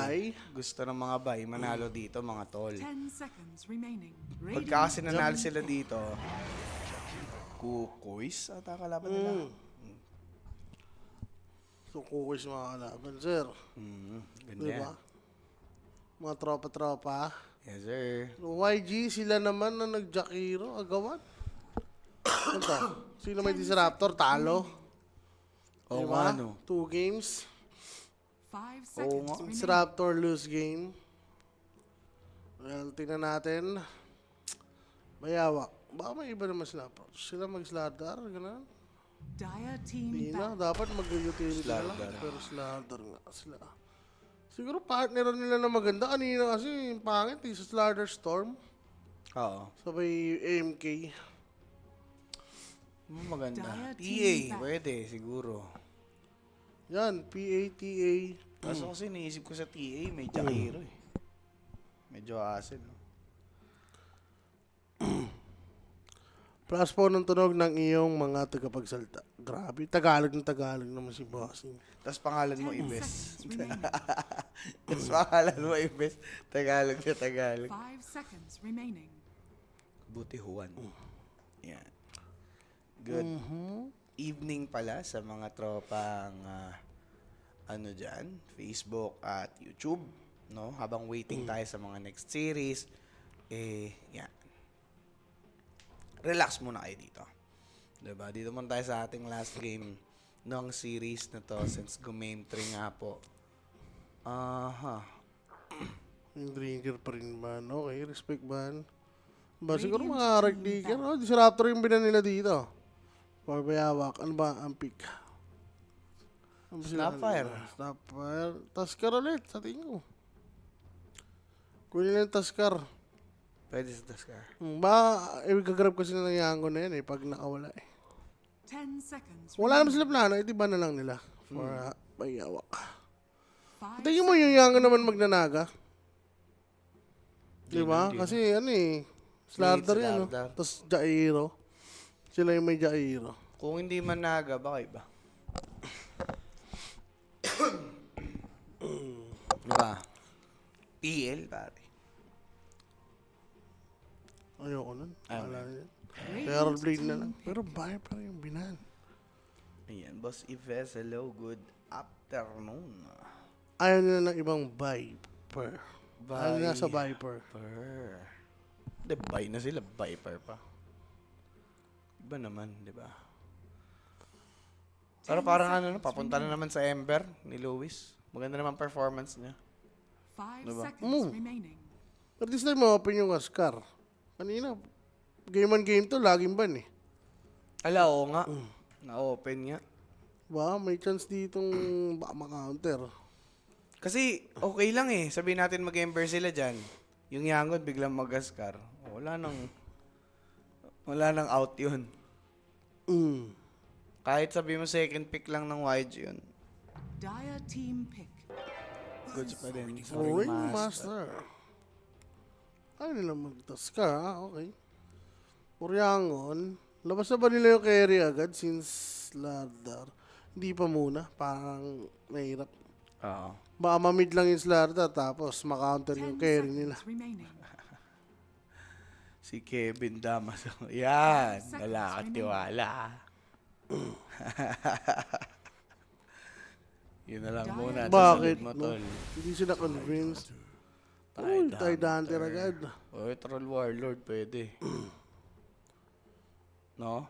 buy. Gusto ng mga buy, manalo dito mga tol. 10 seconds remaining. Pagka kasi nanalo sila dito, kukuis ata kalaban nila. So, kukis mga kalaban, sir. Ganda Diba? yan. Mga tropa-tropa. Yes, sir. YG, sila naman na nag-Jakiro, agawan. Ano to? Sino may Disruptor? Talo. Oo Diba? nga, no. 2 games. 5 seconds nga. remaining. Disruptor lose game. Well, tingnan natin. Bayawak. Baka may iba naman sila approach. Sila mag-slardar, gano'n. Dire team Hindi na, back. dapat mag-utility na lang. Slardar. Pero slardar nga sila. Siguro partner nila na maganda. Kanina kasi yung pangit eh, sa Slardar Storm. Oo. Sabay AMK. Maganda. Dire TA, team back. pwede, siguro. Yan, PATA. Kaso kasi naisip ko sa TA, may Jakiro eh. Medyo asin, no? Plus po ng tunog ng iyong mga tagapagsalta. Grabe, Tagalog naman si Bossing. Tapos pangalan mo 10 Ibes. seconds remaining. Tapos pangalan mo Ibes. Tagalog na Tagalog. 5 seconds remaining. Buti Juan. Yan. Good evening pala sa mga tropang ano dyan, Facebook at YouTube. No? Habang waiting tayo sa mga next series, yan. Relax muna kayo dito. Diba? Dito muna tayo sa ating last game ng series na to since Game 3 nga po. Yung drinker pa rin ba? Okay, respect ban. Ba, siguro Radiant mga team Arcdiker. back. Oh, Disruptor yung binan nila dito. Or Bayawak. Ano ba ang pick? Ano ba sila Snapfire. kanina? Snapfire. Taskar ulit, sa tingin ko. Kunin lang yung Taskar. Pwede sa Taskar. Gagrab kasi na ng Yango na yan pag nakawala 10 seconds Wala naman remaining. sila plano, itiba na lang nila. For Bayawak. 5 Tingin mo yung Yango naman magnanaga. Di Diba? na. Kasi ano Slardar yan, no? Slardar. Tapos Jairo. Sila yung may Jairo. Kung hindi man naga, baka iba. Diba? PL, pare. Ayoko nun. Ayaw Wala na yan. Radiant Pero blade na team lang. Pero buy pa rin yung binan. Ayan, Boss Ives, hello, good afternoon. Ayaw nila ng ibang Viper. Ayaw nila sa Viper. Viper. Hindi, buy na sila, Viper pa. Iba naman, di ba? Pero parang ano, papunta na naman sa Ember ni Lewis. Maganda naman performance niya. 5 Diba? seconds remaining. But this time, ma-open yung Oscar. Kanina, game 1, game 2, laging ban Ala, oo nga. Na-open nga. Ba, may chance ditong baka ma-counter. Kasi okay lang eh. Sabihin natin mag-Ember sila dyan. Yung Yangon biglang mag-Ascar. Wala nang out yun. Kahit sabi mo second pick lang ng YG yun. Dire team pick. Goods pa din. Sa Ring Ringmaster. Master. Ayaw nila mag-Taskar, okay. Puryangon. Labas na ba nila yung carry agad since Slardar? Hindi pa muna. Parang mahirap. Oo. Baka ma-mid lang yung Slardar tapos ma-counter 10 yung carry nila. seconds remaining. Si Kevin Damaso. Yan. Seconds Lalakad remaining. tiwala. Yun na lang muna. Bakit? Mo, No? tol. Hindi sila convinced. Tide Uy, Tide Hunter agad. Oy, Troll Warlord, pwede. No?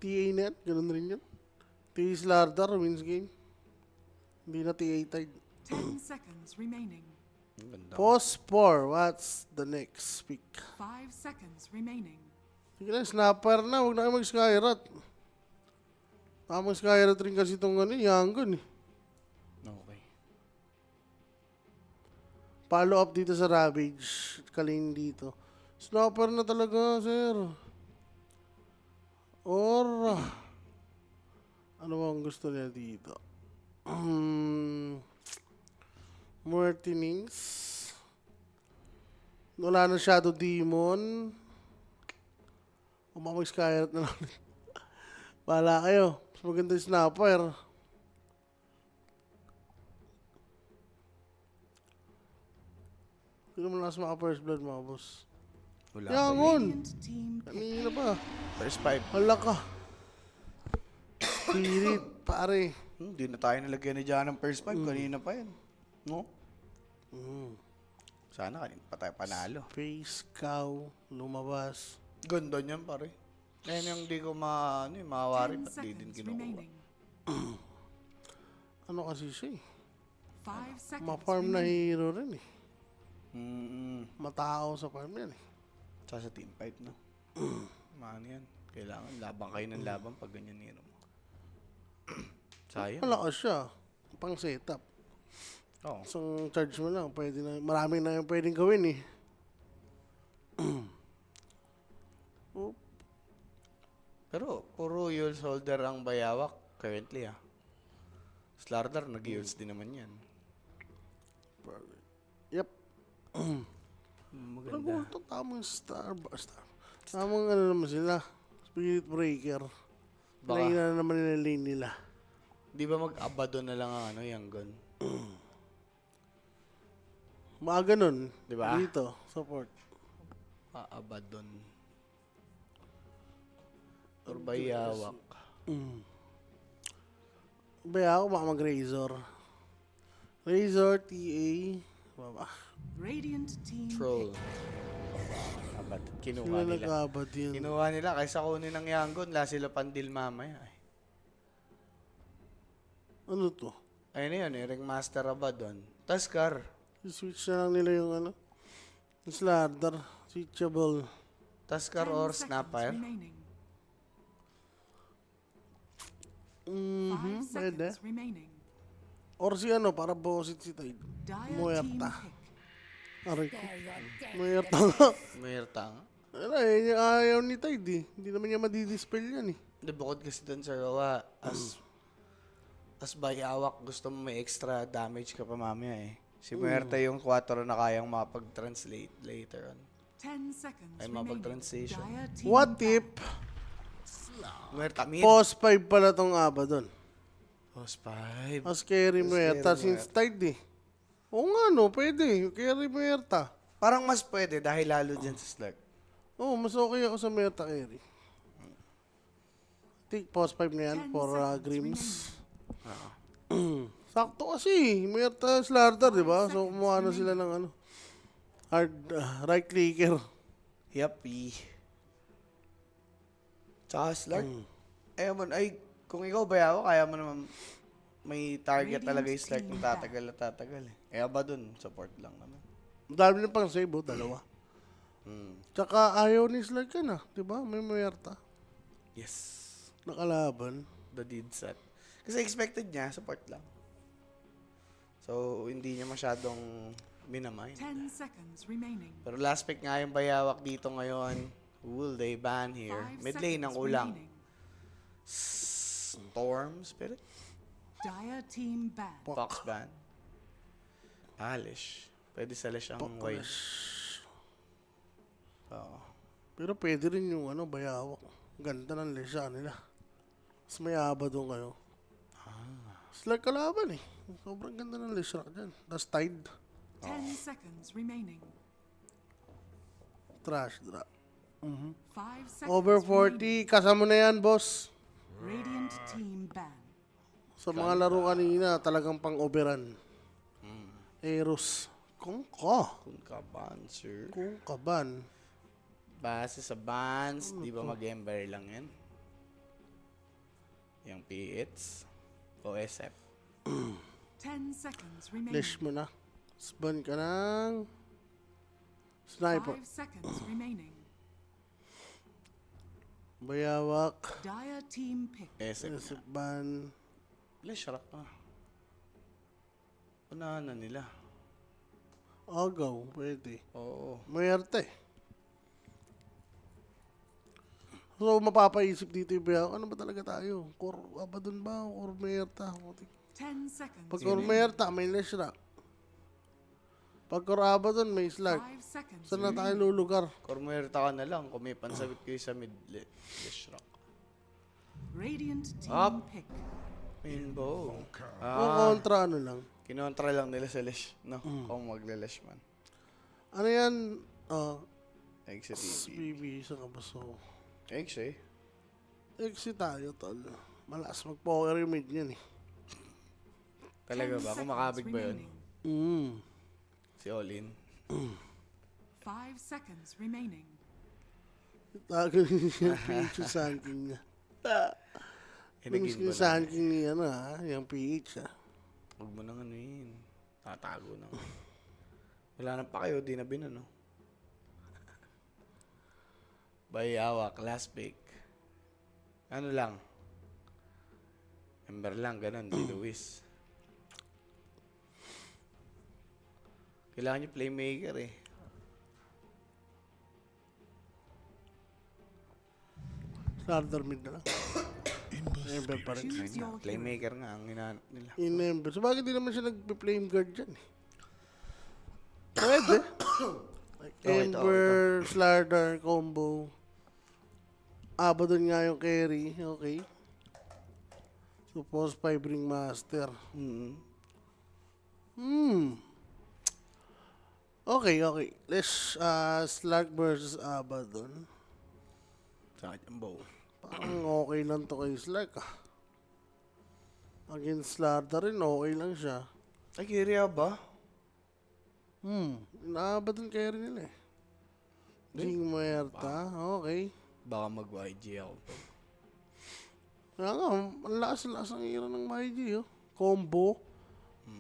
TA net, ganun rin yun. TA Slardar wins game. Hindi na TA Tide. 10 seconds remaining. Ang ganda. Post 4, what's the next pick? 5 seconds remaining. Sige na, snapper na, huwag na kayo mag-skyrat. Tamang skyrat rin kasi itong Yangon Okay. Follow up dito sa Ravage. Kalin dito. Snapper na talaga, sir. Or, ano bang gusto niya dito? Martinings. Wala na Shadow Demon. Umamag Skyrat na lang. Wala kayo. Mas maganda yung snapper. Hindi naman lakas maka first blood mga boss. Wala Yan, pa on! Radiant team pick. Kanina pa. First 5. Hala ka. Spirit, pare. Hindi na tayo nalagyan ni Jan ng first 5. Kanina pa yan. No? Sana kanina pa tayo panalo. Face, cow, lumabas. Ganda niyan, pare. Ngayon yung di ko mawari. 10 Ba't di din seconds kinukuha? remaining. Ano kasi siya eh. 5 seconds Ma-farm na remaining. hero rin eh. Matao sa farm yan eh. Tsaka sa team fight, no? Maano yan. Kailangan labang kayo ng labang pag ganyan hero mo. Sayang. Malakas siya. Pang setup. Oo. Isang charge mo lang, pwede na, marami na yung pwedeng gawin eh. Oh, Pero puro Yules holder ang bayawak currently, ah. Slardar, nag-Yules din naman yan. yep. Maganda. Nagulto, tamang star. Tamang ano naman sila. Spirit breaker. Baka- Naina na naman nila lane nila. Di ba mag-abado na lang ang ano, yung gun? Mga ganun. Diba? Dito, support. Abadon. Or bayawak. Baya ako baka mag-razor. Razor, TA. Baba. Radiant team Troll. pick. Abad. Kinuha Sila nila. nag-abad yun. Kinuha nila kaysa kunin ng Yangon, la sila pandil mamaya. Eh. Ano to? Ayun na yun, ring master abadon. Taskar. I-switch na lang nila yung ano. Yung Slardar. Switchable. Taskar 10 or seconds snapper. remaining. Mhm, 5 pwede. seconds remaining. Or si ano, para bosit si Tide. Dire team Muerta. pick. Aray ko. Muerta nga. Mayroon nga. Ano eh, ayaw ni Tide eh. Hindi naman niya madidispel yan eh. Hindi, bukod kasi dun sa Roa, as bayawak, gusto mo may extra damage ka pa mamaya eh. Si Muerta yung 4 na kayang mapag-translate later on. 10 seconds Ay, remaining. mapag-translation. Dire team What if Muerta mid. post 5 pala tong aba doon? Post 5. Mas carry Muerta carry since Tide eh. Oo nga no, pwede. Carry Muerta. Parang mas pwede dahil lalo dyan sa Slark. Oo, mas okay ako sa Muerta carry. Take post 5 na yan 10 for seconds Grims. remaining. Sakto kasi. Muerta Slardar, di ba? So, 5 kumuha na seconds sila ng ano. Hard, right clicker. Yuppie. Tsaka Slark. Ay, kung ikaw bayaw, kaya mo naman may target Radiant talaga yung Slark team ng tatagal na tatagal eh. Kaya ba dun, support lang naman. Dami na pang save, oh, dalawa. Hmm. Tsaka ayaw ni Slark yan ah. Di ba? May Muerta. Yes. Nakalaban. The deed set. Kasi expected niya, support lang. So, hindi niya masyadong minamind. 10 seconds remaining. Pero last pick nga yung bayawak dito ngayon. Who will they ban here? 5 Mid lane ang seconds ulang. remaining. Storm Spirit? Dire team ban. Fox ban? Alish. Pwede sa Lish ang wide. Oo. Pero pwede rin yung ano, bayawak. Ganda ng lesya nila. Mas may aba doon kayo. Slark kalaban eh. Sobrang ganda ng lesya dyan. Tapos Tide. 10 seconds remaining. Trash drop. 5 seconds Over remaining. 40. Kasama na yan, boss. Radiant team ban. Sa mga laro kanina, talagang pang-overan. Eros. Kung ka. Kung ka ban, sir. Kung kaban. Base sa bans, di ba mag-ember lang yan? Yung PHs. OSF. 10 seconds remaining. Lesh mo na. Sban ka ng sniper. 5 seconds remaining. Bayawak. Dire team pick. SF. Ban. Lish rock na. Unahan na nila. Agaw. Pwede. Oo. Muerte. So, mapapaisip dito yung bayawak. Ano ba talaga tayo? Core Abaddon ba? Core Muerta? 10 seconds. Pag Core Muerta, may Lesh Rock. Pag Core Abaddon, may Slark. 5 seconds. Saan na tayo lulugar? Kormuerta ka na lang kung may pansabit kayo sa mid Lish rock. Radiant team Up. pick. Rainbow. Kung kontra ano lang. Kinontra lang nila sa Lish, no? Kung magle-Lish man. Ano yan? Exit TV. SPB, isa ka ba? So, Exit. exit tayo, tol. Malas mag-poker yung mid yan eh. Talaga 10 ba? seconds Kumakabig ba yun? remaining. Si Olin. 5 seconds remaining. Tago niya yung PH yung sanking niya. Namiss ko Hinagin yung ba na? sanking ni ano ha, yung PH ha. Huwag mo nang ano yun. Tatago na. Wala na pa kayo, di na binano. Bayawak, last pick. Ano lang? Ember lang, ganun, di Luis. Kailangan niyo playmaker eh. Starter mid na lang. Ember pa rin. Choose your hero. Playmaker nga ang hinahanap nila. In Ember. So bakit di naman siya nag-flame guard dyan eh? Pwede. Like Okay, Ember, Slardar, combo. Abaddon nga yung carry. Okay. So post 5 ring master. Okay, okay. Let's Slug versus Abaddon. Sakit ang bow. Parang okay lang to kay Slug ah. Against Slardar rin, okay lang siya. Ay, Kyria ba? Inaabaddon carry nila eh. Jing Muerta, okay. Baka mag-YG ako. Kaya nga, ang lakas ang hira ng YG, oh. Combo.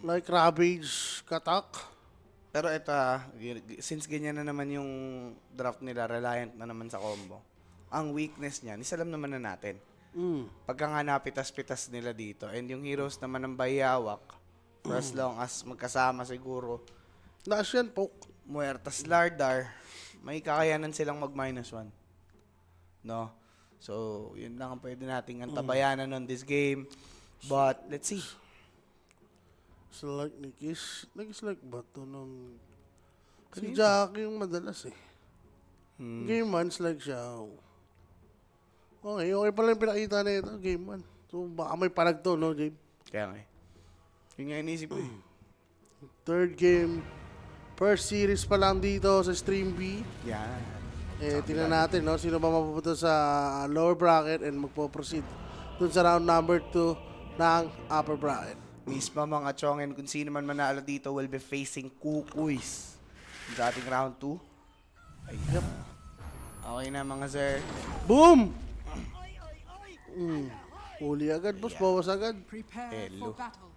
Like Ravage, Katak. Pero ito since ganyan na naman yung draft nila, reliant na naman sa combo. Ang weakness niyan, isalam naman na natin. Pagka nga napitas-pitas nila dito, and yung heroes naman ng Bayawak, for as long as magkasama siguro, Lakas yan, Poke. Muertas Lardar, may kakayanan silang mag-1. No? So, yun lang ang pwede nating antabayanan on this game. But, let's see. Slug ni Kish. Nag-slug ba to nung... Si Jackie yung madalas eh. Game 1, slug siya. Oh. Okay, okay pala yung pinakita na ito. Game 1. So, baka may palag to, no, game? Kaya nga eh. Yun nga inisip ko eh. Third game. First series pa lang dito sa Stream B. Yan. Eh, tingnan natin, no? Sino ba mapupunta sa lower bracket and magpo-proceed dun sa round number 2 ng upper bracket. Mismo mga chongen, kung sino man manalo dito will be facing Kukuys sa ating round 2. Ayun. Okay na mga sir. Boom! Uli agad, boss. Bawas agad. Prepare Hello. for battle.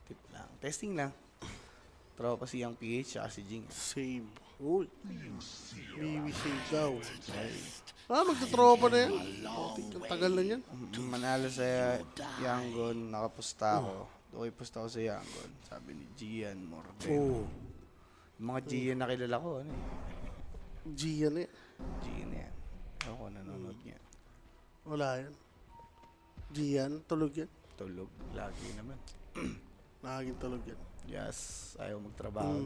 Tip lang. Testing lang. Tropa si Yang PH at si Jing. Save. Uy. BB save daw. Magtutropa na yan. Ang tagal na yan. Manalo sa Yangon, nakapusta ako. Okay, pusta ko sa Yangon. Sabi ni Gian Morden. Oh. Yung mga Gian na kilala ko, ano eh. Gian eh. Gian yan. Ako nanonood niya. Wala yan. Gian, tulog yan. Tulog. Lagi naman. Naging tulog yan. Yes. Ayaw magtrabaho.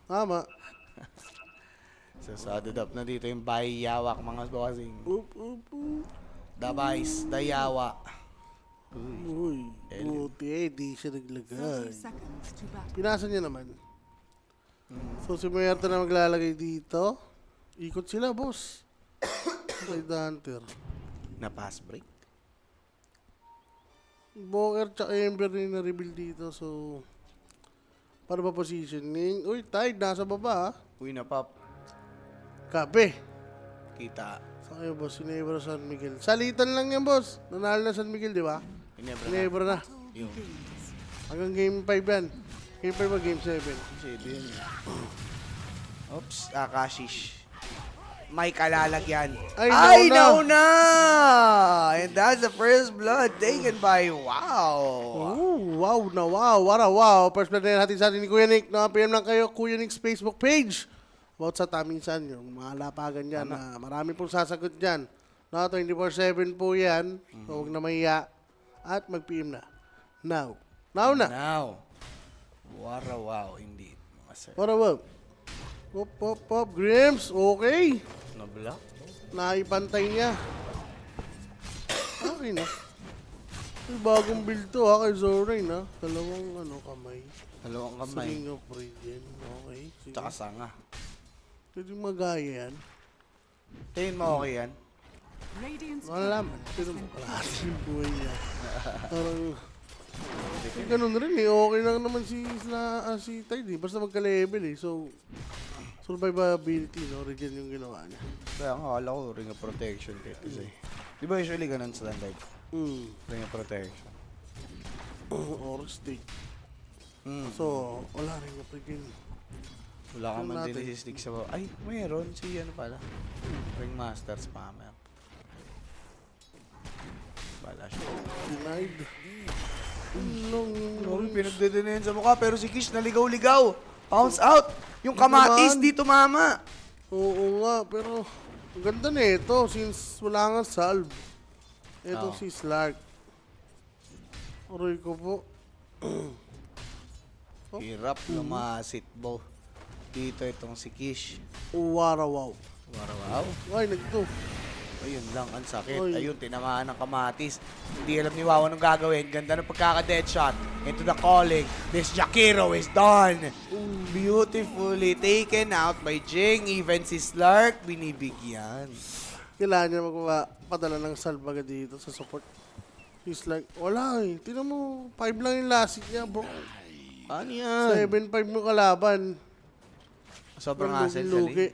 Tama. So, sadad up na dito yung Bayawak, mga bossing. Oop, oop, oop. Dabays, Dayawa. Uy. Buti eh. Di siya 30 naglagay. seconds to battle. Pinasa niya naman. So, si Muerta na maglalagay dito. Ikot sila, boss. Kay The Hunter. Na pass break. Boker tsaka Ember na na-reveal dito. So, para ba positioning? Uy, Tide, nasa baba ah. Uy na pop. Kape. Kita. Saan kayo, boss? Ginebra San Miguel. Salitan lang yan, boss. Nanalo na San Miguel, di ba? Inebra na. Ginebra na. Battle Yung. begins. Hanggang game 5 yan. Game 5 ba? Game 7? Kasi din. Oops. Kashish. May kalalagyan. Ay, nauna! And that's the first blood taken by Wow. Oh, wow na wow. What a wow. First blood na natin sa atin ni Kuya Nick. PM lang kayo, Kuya Nick's Facebook page. About sa Taminsan, yung mga lapagan dyan. Na marami pong sasagot dyan. No, 24/7 po yan. So, huwag na mahiya. At mag-PM na. Now. Now na. Now. What a wow indeed, mga sir. What a wow. Pop, pop, pop. Grimms. Okay. Nablock? Naipantay niya. Okay na. May bagong build to ha, kay Zorain ha. Dalawang kamay. Dalawang kamay. Sling of Radiant. Okay. Sige. Tsaka sanga. Pwede magaya yan. Tingin mo okay yan? Radiant's Wala man. Pero kalahati yung buhay niya. Parang... ganun rin eh. Okay lang naman si Tide eh. Basta magka-level eh. So, survivability, no? Regen yung ginawa niya. Kaya nga, akala ko ring of protection kasi. Di ba usually ganun sa standard? Ring of protection. Or stick. So, wala rin yung regen. Wala ka Tingnan man natin. din stick sa baba. Ay, mayroon. Si ano pala? Ring Master Spammer. Bala siya. Denied. Long Grabe, pinagdedenihan sa mukha. Pero si Kish naligaw-ligaw. Bounce out. Yung kamatis naman. dito, mama. Oo nga, pero ang ganda na ito since wala nga salve. Ito Oo. si Slark. Aray ko po. Hirap lumasit, bo. Dito itong si Kish. Warawaw. Wow. Ay, nagto. Ayun lang, ang sakit. Oy. Ayun, tinamaan ng kamatis. Hindi alam ni Wawa anong gagawin. Ganda ng pagkaka-dead shot. Into the calling. This Jakiro is done. Beautifully taken out by Jing. Even si Slark, binibigyan. Kailangan niya magpapadala ng salve agad dito sa support. He's like, wala eh. Tingnan mo, 5 lang yung last hit niya, bro. Ano yan? 7-5 mo kalaban. Sobrang Ang hassle lugi.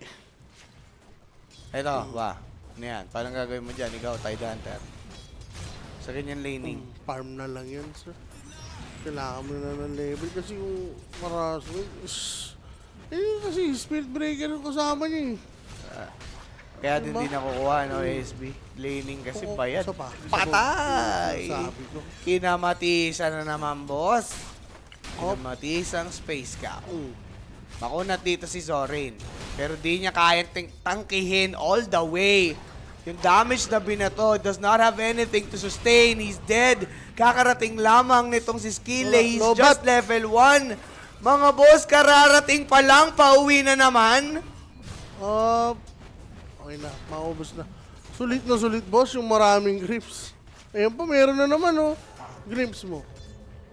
Ito, ba? Ano yan? Paano gagawin mo dyan? Ikaw, Tide Hunter. Sa ganyan laning. Farm na lang yan, sir. Kailangan mo na ng level kasi kung maraso, kasi Spirit Breaker yung kasama niya eh. Kaya din di nakukuha, no, ASB. Laning kasi Oo, bayad. isa pa. Patay! Sabi ko. Kinamatisan na naman, boss. Kinamatisang Space Cow. Makunat dito si Zorin. Pero di niya kayang tangkihin all the way. Yung damage na binato does not have anything to sustain. He's dead. Kakarating lamang nitong si Skille. He's Lobat. just level 1. Mga boss, kararating pa lang. Pauwi na naman. Okay na, maubos na. Sulit na sulit, boss, yung maraming grips. Ayan pa, meron na naman, oh. Grips mo.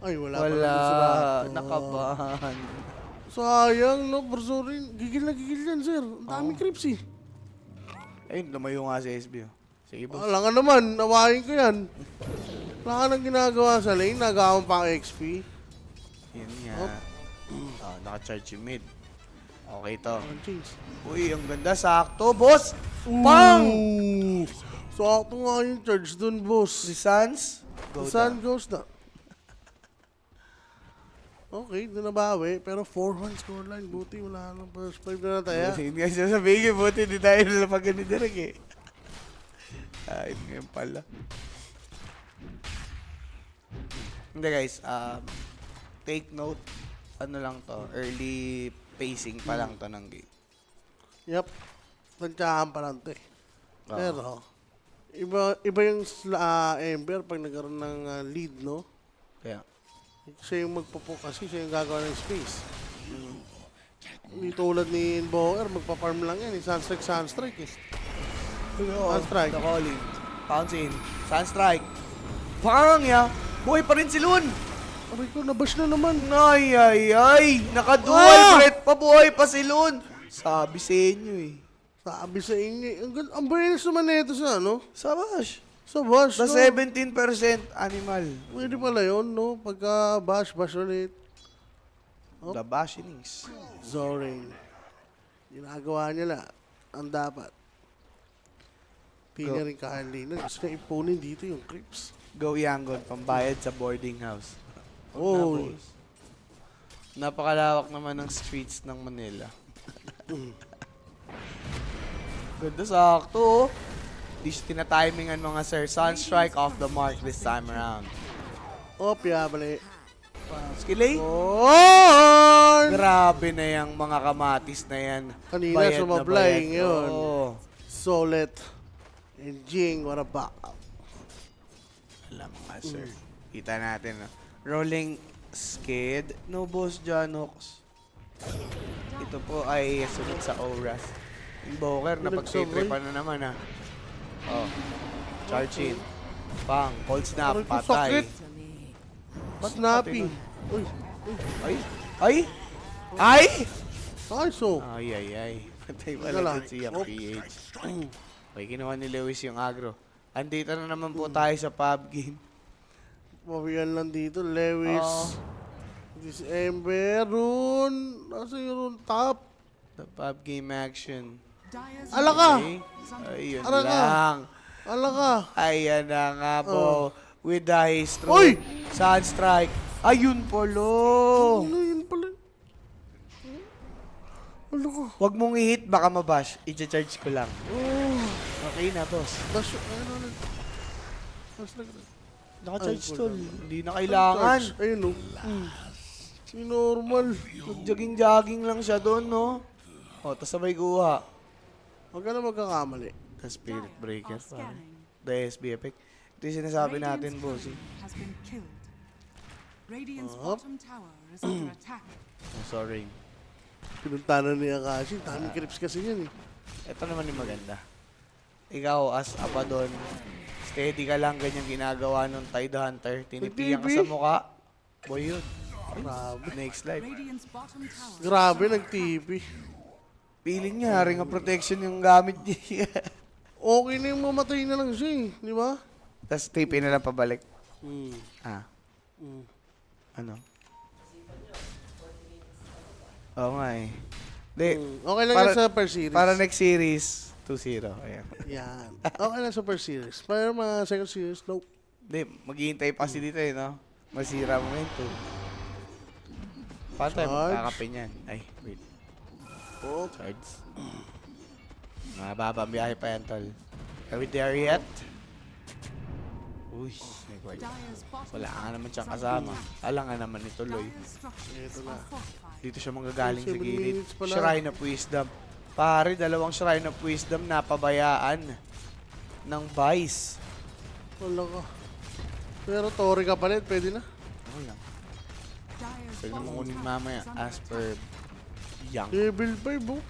Ay, wala pa Wala. naman Nakaban. Sayang, no, Barzorin. Gigil na gigil yan, sir. Ang daming grips, eh. Ayun, lumayo nga si SB. Sige, boss. Wala nga naman, nawahin ko yan. Wala ka nang ginagawa sa lane, nagawang pang XP. Yun nga. Naka-charge yung mid. Okay to. Change. Uy, ang ganda. Sakto, boss. Pang! Sakto nga yung charge dun, boss. Si Sans. Go Saan down. goes na? Okay, doon nabawi. Pero 4-1 scoreline. Buti, wala nang first 5 na nataya. Hindi nga sasabihin, buti hindi tayo nalapag ni Derek eh. Ayun ngayon pala. Hindi guys, take note, ano lang to, early pacing pa lang to ng game. Yep. Tansyahan pa lang ito eh. Oo. Pero, iba yung Ember pag nagkaroon ng lead, no? Kaya, Siya yung magpupo kasi, siya yung gagawa ng space. Hindi tulad ni Invoker, magpa-farm lang yan. Sunstrike eh. Sunstrike. the calling. Pounce in. Sunstrike. Pang ya! Buhay pa rin si Lun! Aray ko, nabash na naman. Ay, ay, ay! Naka-dual threat pa, buhay pa si Lun! Sabi sa inyo eh. Sabi sa inyo, ang bilis naman na ito sa ano? Sabash! Sa bash, Sa no? 17% animal. Pwede pala yun, no? Pagka bash ulit. Oh. The Bashinings. Zoring. Ginagawa niya lang. Ang dapat. Hindi niya rin kahalina. Gusto niya ipunin dito yung creeps. Go Yangon, pambayad sa boarding house. Oh. Napakalawak naman ng streets ng Manila. Ganda, sakto. Di siya tinatimingan mga sir. Sunstrike off the mark this time around. Opya, bali. Skillay? Oh! Grabe na yung mga kamatis na yan. Kanina, Bayad na sumablay bayad. ngayon. Oo. Solet. And Jing, what a back. Alam nga, sir. Kita natin. Rolling skid. No, boss Janox. Ito po ay sunod sa Oras. Invoker na pagtitripan na naman, ha. Oh. Charge in. Pang, cold snap, Aray ko, patay. sakit. Snappy. Uy, Ay! Ay! Ay! nice oh. Ay. Patay Wala pala lang. dun siya, Oh. PH. Okay, kinuha ni Lewis yung agro. Andito na naman po tayo sa pub game. Mabiyan lang dito, Lewis. Oo. This Ember, Rune. Nasa yung Rune top? The pub game action. Dyer's Ala ka! Okay. Ayun Ara ka. lang. Ala ka. Ayan na nga po. With the haste Uy! Sunstrike. Ayun polo. Ano yun pala? Ano ko? Huwag mong i-hit, baka mabash. I-charge ko lang. Oh. Okay na, boss. Dash, ano. Dash na. Naka-charge Ay, tol. Hindi na kailangan. Ayun oh. Si normal. Mag-jogging-jogging lang siya doon, no? O, tas sabay kuha. Huwag ka na magkakamali. The Spirit Breaker. are scanning. The SB effect. Ito yung sinasabi natin, boss. Has been killed. Radiant's Up. bottom tower is under attack. Oh, sorry. Pinuntanan ni Akashi. Daming creeps kasi yan eh. Ito naman yung maganda. Ikaw, as Abaddon, steady ka lang, ganyan ginagawa nung Tide Hunter. Tinipiyan ka Nag-TV? sa muka. Boy, yun. Grabe. Next life. Radiant's bottom tower. Grabe, nag-TV. Feeling niya, ring of protection yung gamit niya. Okay na yung mamatay na lang siya eh. Di ba? Tapos TP na lang pabalik. Hmm. Ah, Hmm. ano? Oo nga eh. Di, Okay lang Para- yan sa per series. para next series, 2-0. Ayan. Yan. Okay lang sa per series. Para mga second series, nope. Di, maghihintay pa kasi dito eh, no? Masira mo yun, too. Paano tayo Charge. magkakapin yan? Ay, wait. Oh. Charge. Mababa ang biyahe pa yan, tol. Are we there yet? Uy, may guard. Dyer's bottom Wala nga tower naman siyang is under kasama. attack. Alam nga naman ni Tuloy. Dyer's structures Ito na. are fortified. Dito siya manggagaling sa 7 gilid. minutes pa lang. Shrine of Wisdom. Pare, dalawang Shrine of Wisdom na pabayaan ng Vice. Wala ka. Pero Tori ka palit, pwede na. Ano lang. Dyer's Pwede naman bottom kunin tower mamaya is under as per attack. Young. Level 5, oh.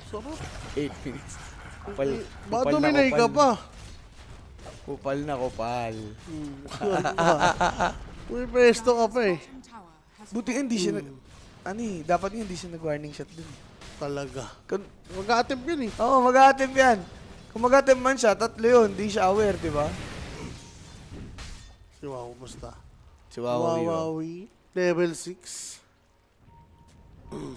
Sarap. 8 minutes. Kupal, Baka kupal na dominate ka kupal. pa. Kupal na kupal. May pesto ka pa eh. Bottom tower has Buti nga hindi siya nag... Ano eh, dapat nga hindi siya nag-warning shot dun. Talaga. Kung, Mag-attempt yun eh. Oo, mag-attempt yan. Kung mag-attempt man siya, tatlo yun. Di siya aware, di ba? Si Wow, basta. Si Wawawi. oh. Wawawi. Level 6.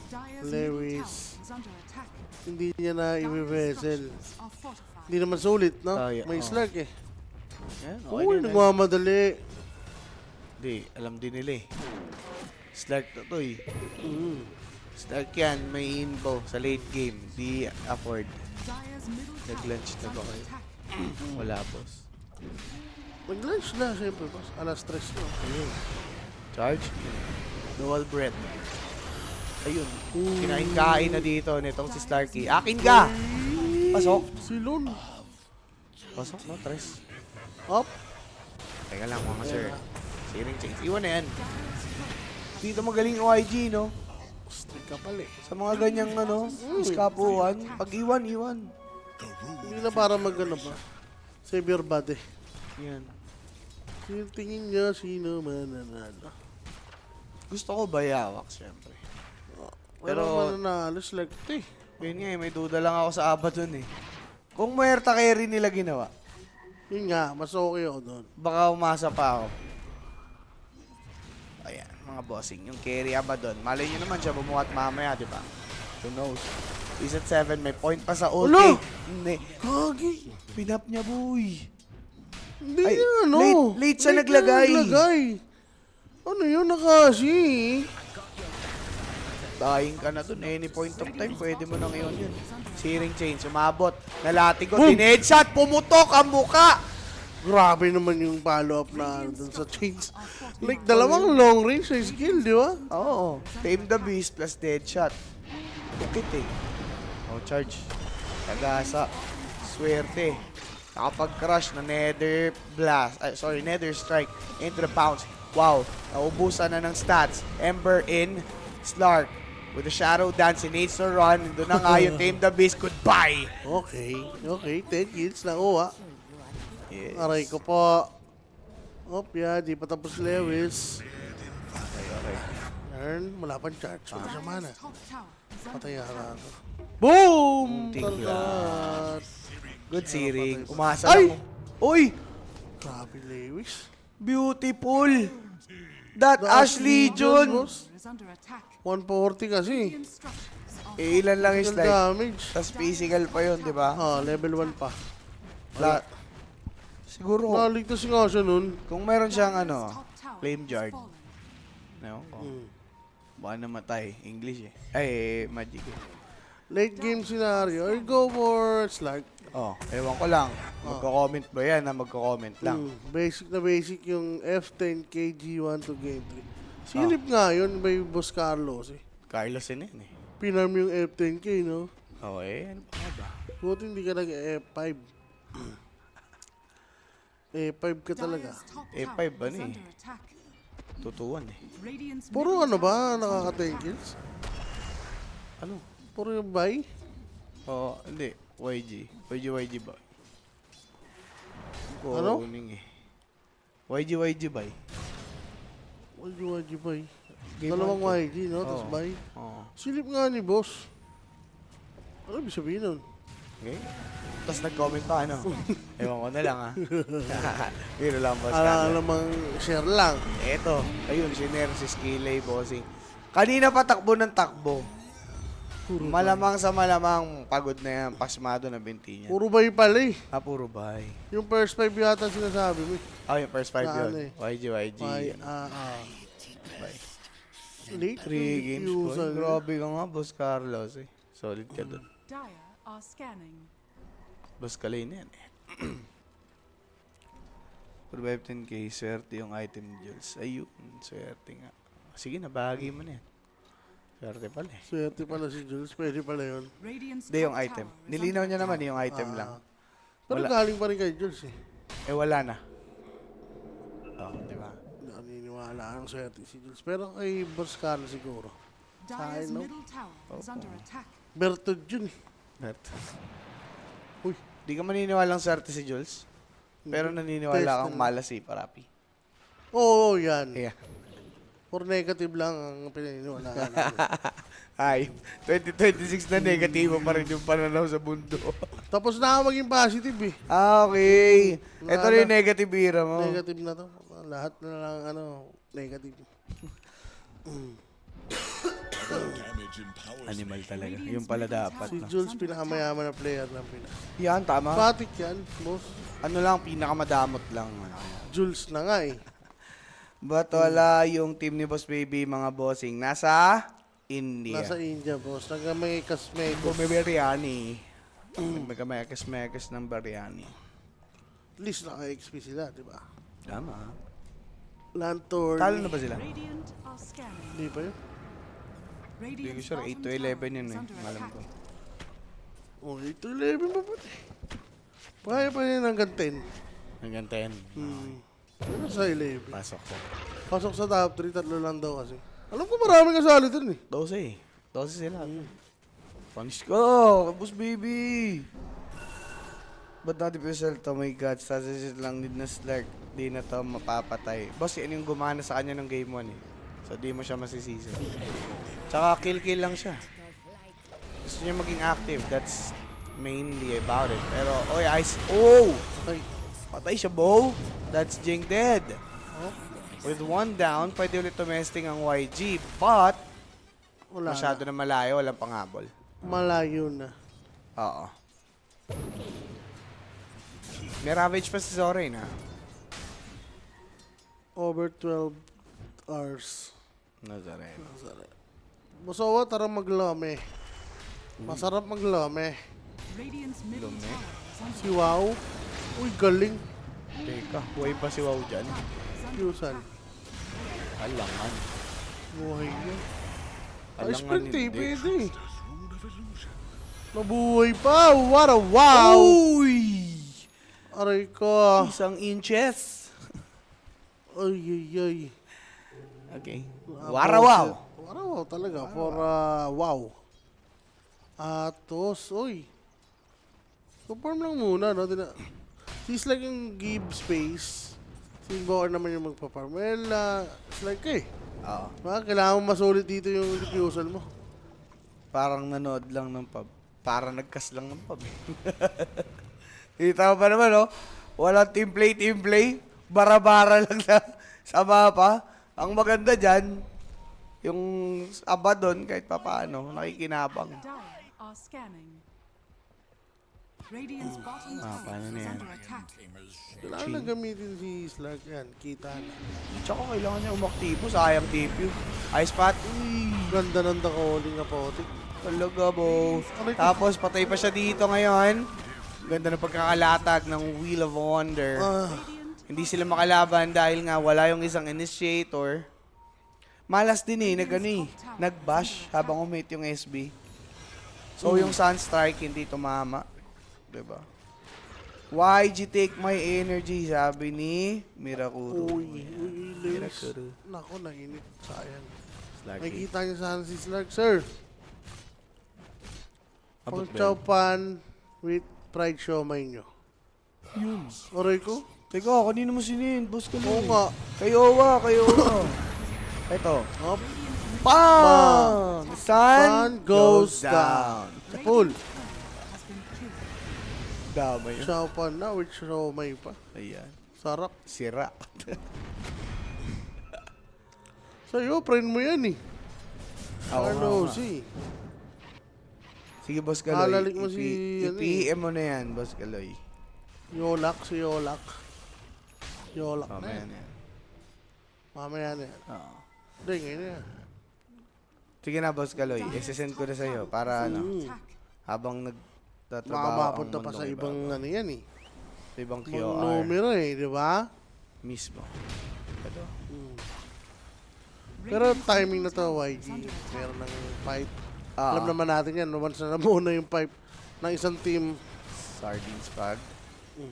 Dyer's Lewis. middle tower is under attack. Hindi niya na Dyer's i-vessel. structures are fortified. Hindi naman sulit, no? Oh, yeah. May Oh. slurk eh. Yan, okay Uy, na yan. nagmamadali. Di, alam din nila eh. Slurk na to eh. Mm. Slurk yan, may info sa late game. Di afford. Dyer's middle tower Nag-lunch is na ba under kayo? attack. Wala, boss. Mag-lunch na, siyempre. Boss. Alas 3 na. Ayun. Charge. Dual breath. Ayun. Kinain-kain na dito nitong si Starkey. Akin ka! Pasok. Silon. Pasok, no? Tres. Up. Teka lang, mga sir. Searing change. Iwan na yan. Dito magaling OIG, no? Stick ka pala eh. Sa mga ganyang, ano, iskapuhan. Pag iwan, iwan. Hindi na para mag-ano pa. Save your body. Yan. Yung tingin niya, sino mananalo. Gusto ko bayawak, syempre. Pero Pero- mananalo, select eh. Yun nga, may duda lang ako sa aba dun eh. Kung muerta carry nila ginawa, Yun nga, mas okay ako doon. baka umasa pa ako. Ayan, mga bossing. Yung carry aba dun. Malay nyo naman siya bumuhat mamaya, di ba? Who knows? He's at 7, may point pa sa ulti. Ulo! Hindi. Kagi! Pinap niya, boy. Hindi Ay, niya, ano? late siya na naglagay. Ano yun, Nakashi? Dying ka na dun. Any point of time, pwede mo nang iyon yun. Searing change, umabot. Nalatigo, Boom! din-headshot, pumutok ang muka! Grabe naman yung follow-up na dun sa chains. Like, dalawang long range na skill, di ba? Oo. Tame the Beast plus Deadshot. Bukit eh. Oh, charge. Tagasa. Swerte. Nakapag-crush na Nether Blast. Nether Strike into the bounce. Wow. Naubusan na ng stats. Ember in. Slark. With the Shadow Dance, he needs to run. Doon na nga yung Tame the Beast. Goodbye. Okay, 10 kills na kuha. Yes. Aray ko po. Yeah, di pa tapos Lewis. Okay. Turn, wala pang charge. Wala siya mana. Dire's top tower is under Patay attack. ako. Boom! Muntik lang. Talat. Good siring. Umasa Ay! lang. Uy! Grabe, Lewis. Beautiful! That The Ash Ashley Legion! boss. Is under attack. 140 kasi. Radiant structures are Ilan lang yung Physical slide. damage. Tapos physical pa yun, di ba? Level 1 pa. Siguro, Naligtas nga siya nun. kung meron siyang Dire's ano, top tower flame has guard. fallen. No? Hmm. Baka namatay. English eh. Ay, magic eh. Late game scenario. I go for Slark. Oh, ewan ko lang. Magko-comment ba yan na magko-comment lang? Basic na basic yung F10 KG1 to game 3. Silip nga yun by Boss Carlos eh. Carlos yun eh. Pinarm yung F10K, no? Oh, ano pa nga ba? Buti hindi ka nag-F5. F5 ka talaga. Dire's top Eh, tower 5 ba is na eh? under attack. Tutuan eh. Radiant's Puro middle ano tower ba? is under Nakaka-10 attack. kills? Ano? Puro yung buy? Oh, hindi. YG ba? Ano? Kuning eh. YG ba? YG buy. Game Dalawang one to. YG, no? Tapos Oo. buy. Oo. Silip nga ni boss. Ano ibig sabihin nun? Okay. Tapos nag-comment pa ano? Ewan ko na lang ah. Pero lang boss. Alamang share lang. Eto, ayun, sinare si Skillay, bossing. Kanina pa takbo ng takbo. Malamang sa malamang pagod na yan, pasmado na binti niya. Puro buy pala eh. Puro bay. Yung first 5 yata sinasabi mo eh. Yung first 5 Na yun. ano eh. YG. Buy, Bye. Late 3 games po. refusal. Grabe ka nga, Boss Carlos eh. Solid ka dun. Dire are scanning. Boss Kalay na yan eh. Survive 10k, swerte yung item ni Jules. Ayun, swerte nga. Sige na, bahagi mo na yan. Swerte pala eh. Swerte pala si Jules. Pwede pala yun. Radiant's Hindi yung top item. tower is Nilinaw under niya naman attack. yung item lang. Pero Wala. galing pa rin kay Jules eh. Eh wala na. Oh, di ba? Hindi ako naniniwala ang swerte si Jules. Pero kay Boss Carlos siguro. Dire's no? middle tower is under attack. Bertod yun eh. Net. Uy. Di ka maniniwalang swerte si Jules? Pero naniniwala kang malas si Parapi. Oo, yan. Yeah. For negative lang ang pinaniniwalaan. Ay, 2026 na negatibo pa rin yung pananaw sa mundo. Tapos na ako maging positive eh. Okay. Wala Ito rin yung na. negative era mo. Negative na to. Lahat na lang negative. Animal talaga. Yung pala dapat. Si No? Jules, pinakamayaman na player ng Pinas. Yan, tama. Batik yan, boss. Ano lang, pinakamadamot lang. Jules na nga eh. But wala yung team ni Boss Baby, mga bossing. Nasa India. Nasa India, boss. May kasmate. May biryani. May mekas ng biryani. At least naka-XP sila, di ba? Tama. Lantern. Talo na ba sila? Radiant are scanning. Hindi pa yun. Hindi ko Radiant's sure. 8 bottom to 11 tower yun is eh. under Alam ko. attack. Oh, 8 to 11 pa pa. Kaya pa yun hanggang 10. Hanggang 10. Pero sa 11. Pasok ko. Pasok sa top 3, tatlo lang daw kasi. Alam ko maraming kasali dun eh. 12 eh. 12 sila. Punish ko! Boss Baby! Ba't natin yourself to my God? Stasis lang need na Slark. Di na to mapapatay. Boss, yan yung gumana sa kanya ng game 1 eh. So di mo siya masisisi. Tsaka kill lang siya. Gusto niya maging active. That's mainly about it. Pero, oy, ice. Oh! Ay, Patay siya, Bo. That's Jing dead. With 1 down, pwede ulit tumesting ang YG. But, wala masyado na malayo. Walang panghabol. Malayo na. Oo. May Ravage pa si Zorain, ha? Over 12 hours. No, Zorain. Musawa, tara maglome. Masarap maglome. Radiant's middle Dumi. tower is under Si Wow. Uy, galing. Teka, buhay pa si Wow dyan. Yusan. Alangan. Buhay niya. Ay, Alangan sprint eh, hindi. pwede. Nabuhay pa. What a wow. Uy! Aray ko. Isang inches. Ay, ay, ay. Okay. Warawaw. Warawaw talaga. For wow. Atos. Uy. Confirm lang muna. No? She's like yung give space. Si Invoker naman yung magpa-farm. Well, it's like Oo. kailangan mo masulit dito yung diffusal mo. Parang nanood lang ng pub. Parang nagkas lang ng pub. Kita mo pa naman, oh. Walang team play. Bara-bara lang sa mapa. Ang maganda dyan, yung aba doon, kahit papaano, nakikinabang. Dire are scanning. Radiant's bottom paano tower na is yan? under attack. Kailangan na gamitin si Slug yan. Kita na. Tsaka kailangan niya umaktibo, sayang TP. Ice Pat, Ganda ng calling na potik. talaga, boss. Tapos, patay pa siya dito ngayon. Ganda ng pagkakalatag ng Wheel of Wonder. Hindi sila makalaban dahil nga wala yung isang initiator. Malas din nag-bash habang umit yung SB. So, yung Sunstrike hindi tumama. Diba? YG take my energy, sabi ni Mirakuru. Uy, Lens. Nako, nainit. Sayang. Nakikita niyo sana si Slug, sir. Abot Pang ba chow yun? pan with fried siomay nyo. Yun. Oray ko? Teka, kanino mo sinin? Boss ka Oo nga. Kayo Owa. Ito. Hop. Bam! Sun goes down. Full. Has been killed. Damay yun. Chow pan na with siomay pa. Ayan. Sarap. Sira. Sa'yo, friend mo yan eh. Oo nga, Carlos nga. eh. Sige, Boss Kaloy. Alalik mo si, ano eh. I-PM mo na yan, Boss Kaloy. Yolak, si Yolak. Yolak na Mamaya yan. na yan. Mamaya na yan. Oo. Hindi, ngayon na yan. Sige na, Boss Kaloy. I-send ko na sa'yo para Attack. habang Baka nagtatrabaho mapunta pa sa ibang ano yan eh. sa ibang Ibang QR numero eh, di ba? mismo. Ito. Pero Radiant's timing na middle to, tower YG. is under attack. Meron ng pipe. Ah. Alam naman natin yan, once na nabuo na yung pipe ng isang team. Sardines pag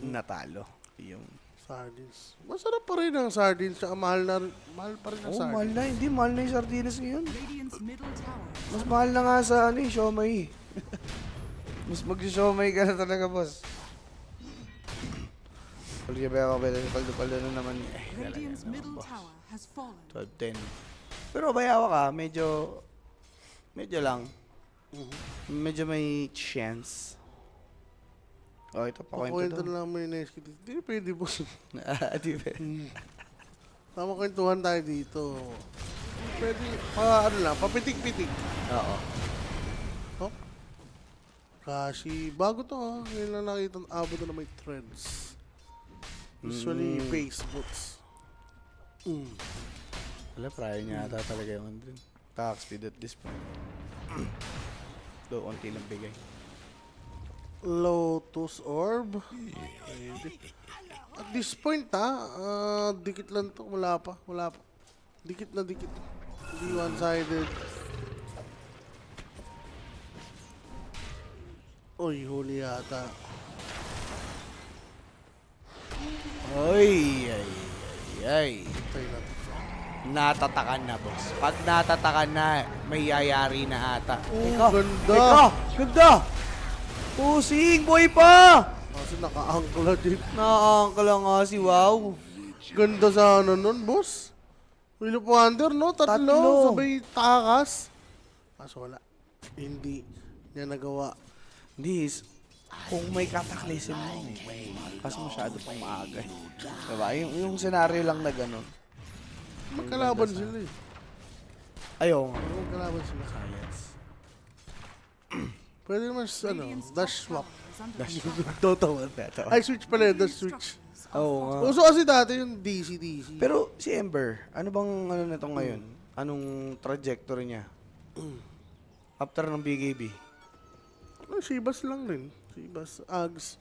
natalo. Yung Sardines. Masarap pa rin ang sardines. Tsaka mahal pa rin ang mahal sardines. na. Hindi, mahal na yung sardinas ngayon. Radiant's middle tower. Mas mahal na nga sa siomay. Mas mag-siomay ka na talaga, boss. Paldo na naman. Radiant's middle tower has fallen. 12-10. Pero bayawa ka, medyo lang. Medyo may chance. Oh, ito, pakwento Pakwento to. na lang mo yung next kit. Hindi pwede boss. Di ba? Tama kwentuhan tayo dito. Pwede, papitik-pitik. Oo. Oh. Kasi, bago to ha. Ngayon lang nakita, abot na may trends. Usually, Facebooks. Wala, prior niya ata talaga yung andun. Tax speed at this point. Do, konti lang bigay. Lotus Orb. Pwede. At this point dikit lang to. Wala pa. Dikit na dikit. Hindi one-sided. Uy, huli yata. Ay. Patay na to. Natatakan na, boss. Pag natatakan na, may yayari na ata. Ganda. Ganda! Pusing, boy pa! Kasi naka-angkla din. Naangkala nga si Wow. Ganda sa ano nun, boss. Wheel of Wonder, no? Tatlo. Sabay takas. Kaso wala. Hindi niya nagawa. This, kung may cataclysm mo, kasi masyado pang maaga. Diba? Yung senaryo lang na gano'n. Magkalaban sila eh. Ayaw. Magkalaban sila. Science. Pwede naman Radiant's top dash swap. tower is under attack. Dota 1. Ay, switch pala yun. Dash switch. Structures are Oo nga. Uso kasi dati yung DC. Pero si Ember, ano bang ano nito ngayon? Anong trajectory niya? After ng BKB? Shibas lang rin. Shibas, Ags.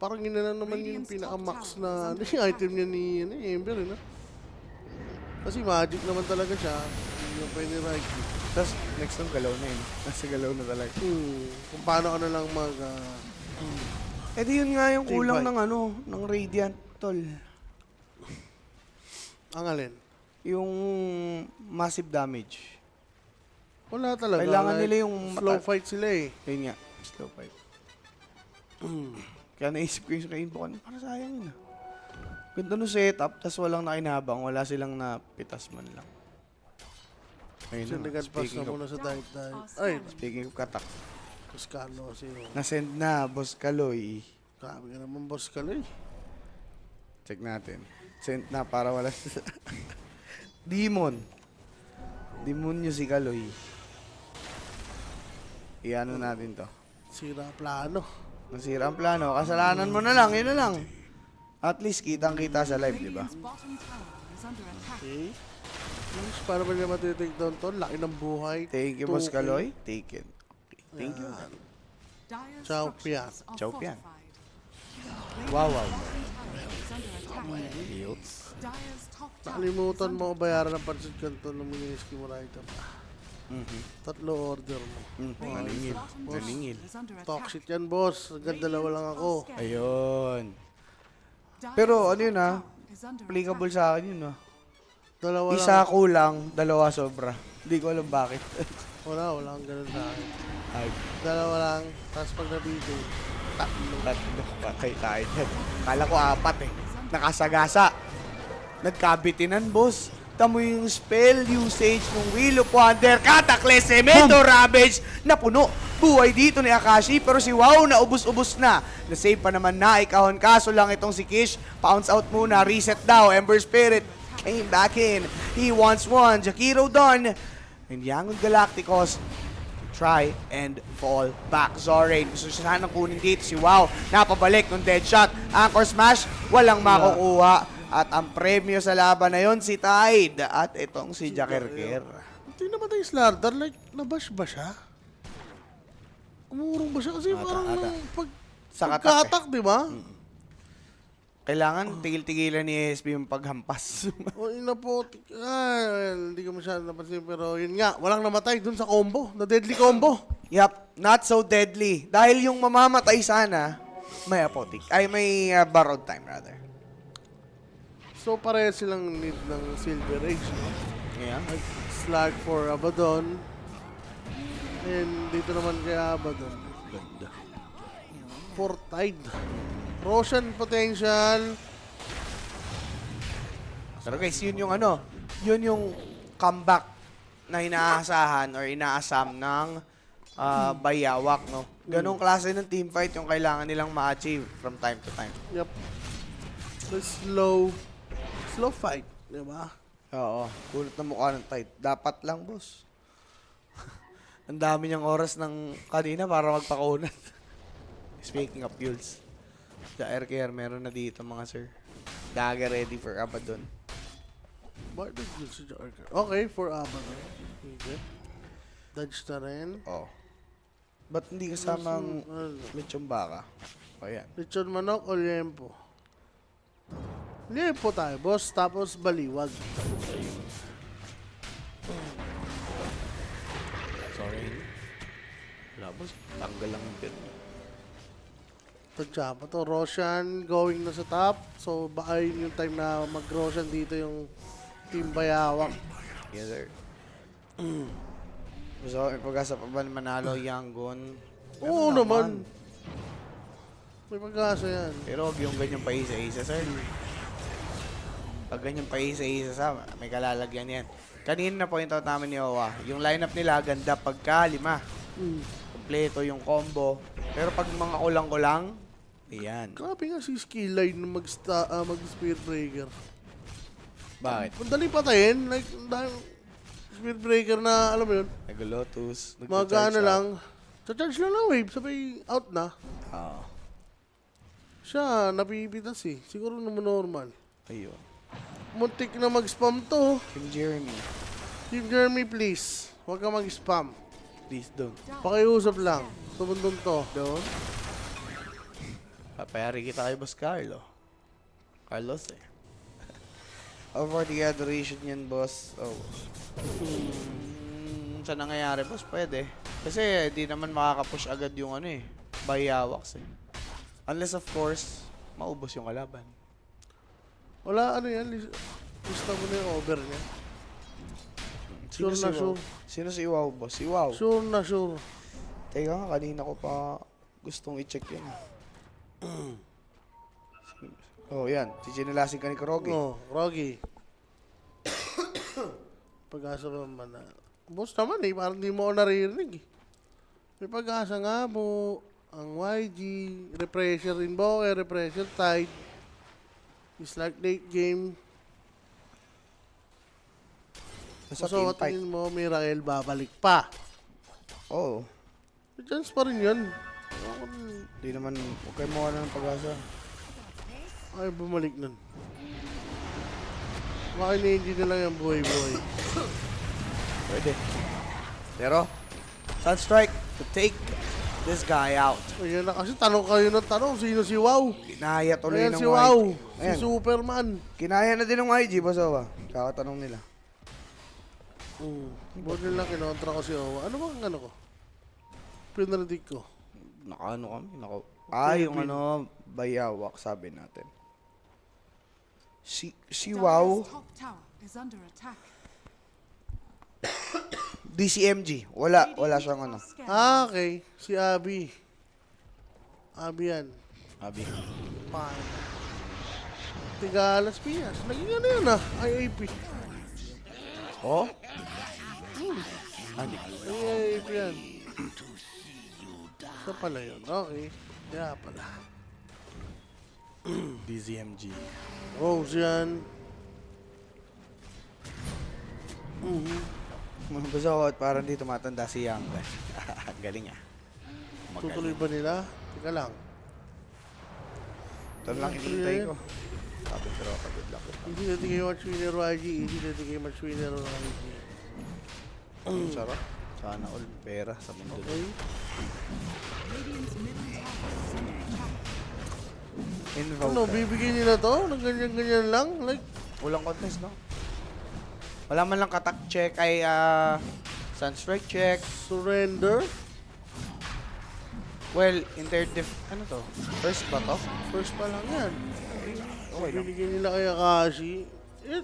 Parang yun na lang naman yung pinaka-max na yung item niya ni Ember. No? Kasi magic naman talaga siya. Yung pwede right. Tapos next time galaw na yun. Nasa galaw na talaga. Kung paano ka na lang Eh di yun nga yung Team kulang fight. ng ng Radiant, tol. ang alin? Yung massive damage. Wala talaga. Kailangan Like, nila yung slow fight sila eh. Yun nga, slow fight. Kaya naisip ko yung sa inbox, para sayang yun ah. Ganda no setup, tas walang nakinabang, wala silang napitas man lang. Ayun na, Sindigan pass na muna sa dive. Ay, speaking of katak, Pascalo kasi yun. nasend na, Boss Kaloy. Grabe ka naman, boss Kaloy. Check natin. Send na para wala Demon. Demonyo si Kaloy. Iano natin to. Sira plano. Nasira ang plano. Kasalanan mo na lang. Yun na lang. At least kitang-kita sa live, di ba? Radiant's bottom tower is under attack. Okay. Yes, para ba niya matitake down to? Laki ng buhay. Thank you, Boss 2K. Kaloy. Take it. Okay. Thank you. Dire's Ciao, structures are Ciao, Pian. fortified. Wow, wow. Bottom tower is under attack. Yields. Dire's top tower Nakalimutan is mo under bayaran ng pansit kanto ng miniski mo right up. Tatlo order mo. Maningil. bottom Maningil. tower is under Talk attack. shit yan, boss. Hanggang dalawa lang ako. Ayun. Dire's Pero top ano yun ah? tower is under Applicable attack. sa akin yun ah. Dalawa Isa lang. kulang, dalawa sobra. Hindi ko alam bakit. Wala kang ganun sa akin. Ay, Dalawa lang. Tapos pag nabito, tatlo. tatlo. Patay tayo dyan. Kala ko apat eh. Nakasagasa. Nagkabitinan, boss. Tamo yung spell usage ng Wheel of Wonder. Cataclysm, Cemento, Ravage. Napuno. Buhay dito ni Akashi. Pero si Wow na ubus-ubus na. Na-save pa naman na. Ikahon kaso lang itong si Kish. Pounce out muna. Reset daw. Ember Spirit came back in. He wants one. Jakiro done. And Yangon Galacticos try and fall back. Zorain, gusto siya sanang kunin dito si Wow. Napabalik ng dead shot. Anchor smash, walang makukuha. At ang premyo sa laban na yon si Tide. At itong si Jakerker. Hindi namatay yung Slardar. Like, nabash ba siya? Umurong ba siya? Kasi parang ata. nung Sa katak pagkatak, di ba? Kailangan tigil-tigilan ni SB yung paghampas. O ina po, hindi ko masyado napansin. Pero yun nga, walang namatay dun sa combo. Na deadly combo. Yup, not so deadly. Dahil yung mamamatay sana, may apotic. Ay, may borrowed time rather. So, pareha silang need ng Silver Age. No? Yeah. Like, Slag for Abaddon. And dito naman kay Abaddon. For Tide. Roshan potential. Pero guys, yun yung ano, yun yung comeback na inaasahan or inaasam ng Bayawak, no? Ganong klase ng teamfight yung kailangan nilang ma-achieve from time to time. Yep. The slow fight, di ba? Oo, kulot na mukha ng tight. Dapat lang, boss. Ang dami niyang oras ng kanina para magpakunan. Speaking of fuels, the air care meron na dito mga sir. Dagger ready for Abaddon. Bakit nag-build si Jarker? Okay, for Abaddon. Okay. Dodge na rin. Oh. Ba't hindi kasamang lechong baka? O yan. Lechon manok o liempo? Liempo tayo, boss. Tapos baliwag. Sorry. Wala boss. Tanggal lang yung pin. Tadya pa to. Roshan going na sa top. So, baka yun yung time na mag-Roshan dito yung Team Bayawak. Yes sir. Gusto may pag-asa pa ba manalo Yangon? Oo naman. May pag-asa yan. Pero huwag yung ganyan pa isa-isa, sir. Pag ganyan pa isa-isa sa, may kalalagyan yan. Kanina na point out namin ni Owa, yung lineup nila ganda pagka 5. Kompleto yung combo. Pero pag mga kulang-kulang, ayan. Grabe nga si Skillline na mag-Spear Breaker. Bakit? Madali patayin. Like, dahil Spear Breaker na, alam mo yun, Nag-lotus, mag-ano lang. Sa-charge lang ng wave, sabay out na. Oo. Siya, napipitas eh. Siguro naman normal. Ayun. Muntik na mag-spam to. Team Jeremy, Team Jeremy, please. Huwag ka mag-spam. please don't. Pakiusap lang. Tumundong to. Don't. Papayari kita kay Boss Carlo. Carlos eh. Over the adoration yan, boss. Oh. Sa nangyayari, boss, pwede. Kasi di naman makakapush agad yung ano eh. Bayawaks eh. Unless of course, maubos yung kalaban. Wala, ano yan. Lista mo na yung over niya. Sino Sure si na Wow? sure. Sino si Wow, boss? Si Wow. Sure na sure. Teka nga, kanina ko pa gustong i-check yun. Oh, yan. Sichinelasin ka ni Kurogi. Oh, Rogi. Pag-asa pa man na. Boss naman eh, parang di mo ako naririnig eh. May pag-asa nga po. Ang YG, refresher rin po, refresher tide. It's like late game. Sa So, team fight. tingin mo, Mirael babalik pa. Oo. May chance pa rin yun. Di naman, huwag kayo mawala ng pag-asa. Ay, bumalik nun. Baka ini-engine na lang yung buhay-buhay. Pwede. Pero, Sunstrike to take this guy out. Ayan na kasi, tanong kayo ng tanong, sino si Wow? Kinaya tuloy Ayan ng si Wow, YG. si Ayan. Superman. Kinaya na din ng YG, Basawa. Kakatanong nila. Buti lang kinontra ko si Owa. Ano bang ano ko? Pinardik ko. Nakaano kami? Yung bayawak, sabi natin. Si Wow, Dire's top tower is under attack. DCMG. Wala siyang ano. Ah, okay. Si Abby. Abby yan. Abi. Paano? Tiga Las Piñas. Naging ano yun ah. IAP. Oh? Hindi. IAP yan. Sa pala yun. Okay. Kaya pala. DCMG. Rose yan. Basta ako at parang di tumatanda si Young. Galing ah. Tutuloy ba nila? Teka lang. Ito lang hinihintay ko. Sabi pero good luck. Hindi natin kayo match winner YG. Hindi natin kayo match winner YG. Sarap. Sana all pera sa mundo. Okay. Radiant's middle tower is under attack. Ano, bibigyan nila to? Nang ganyan-ganyan lang? Like, Walang contest, no? Wala man lang katak check ay Sunstrike check. surrender? Well, ano to? First ba to? First pa lang yan. Okay lang. Binigyan nila kay Akashi. Eh,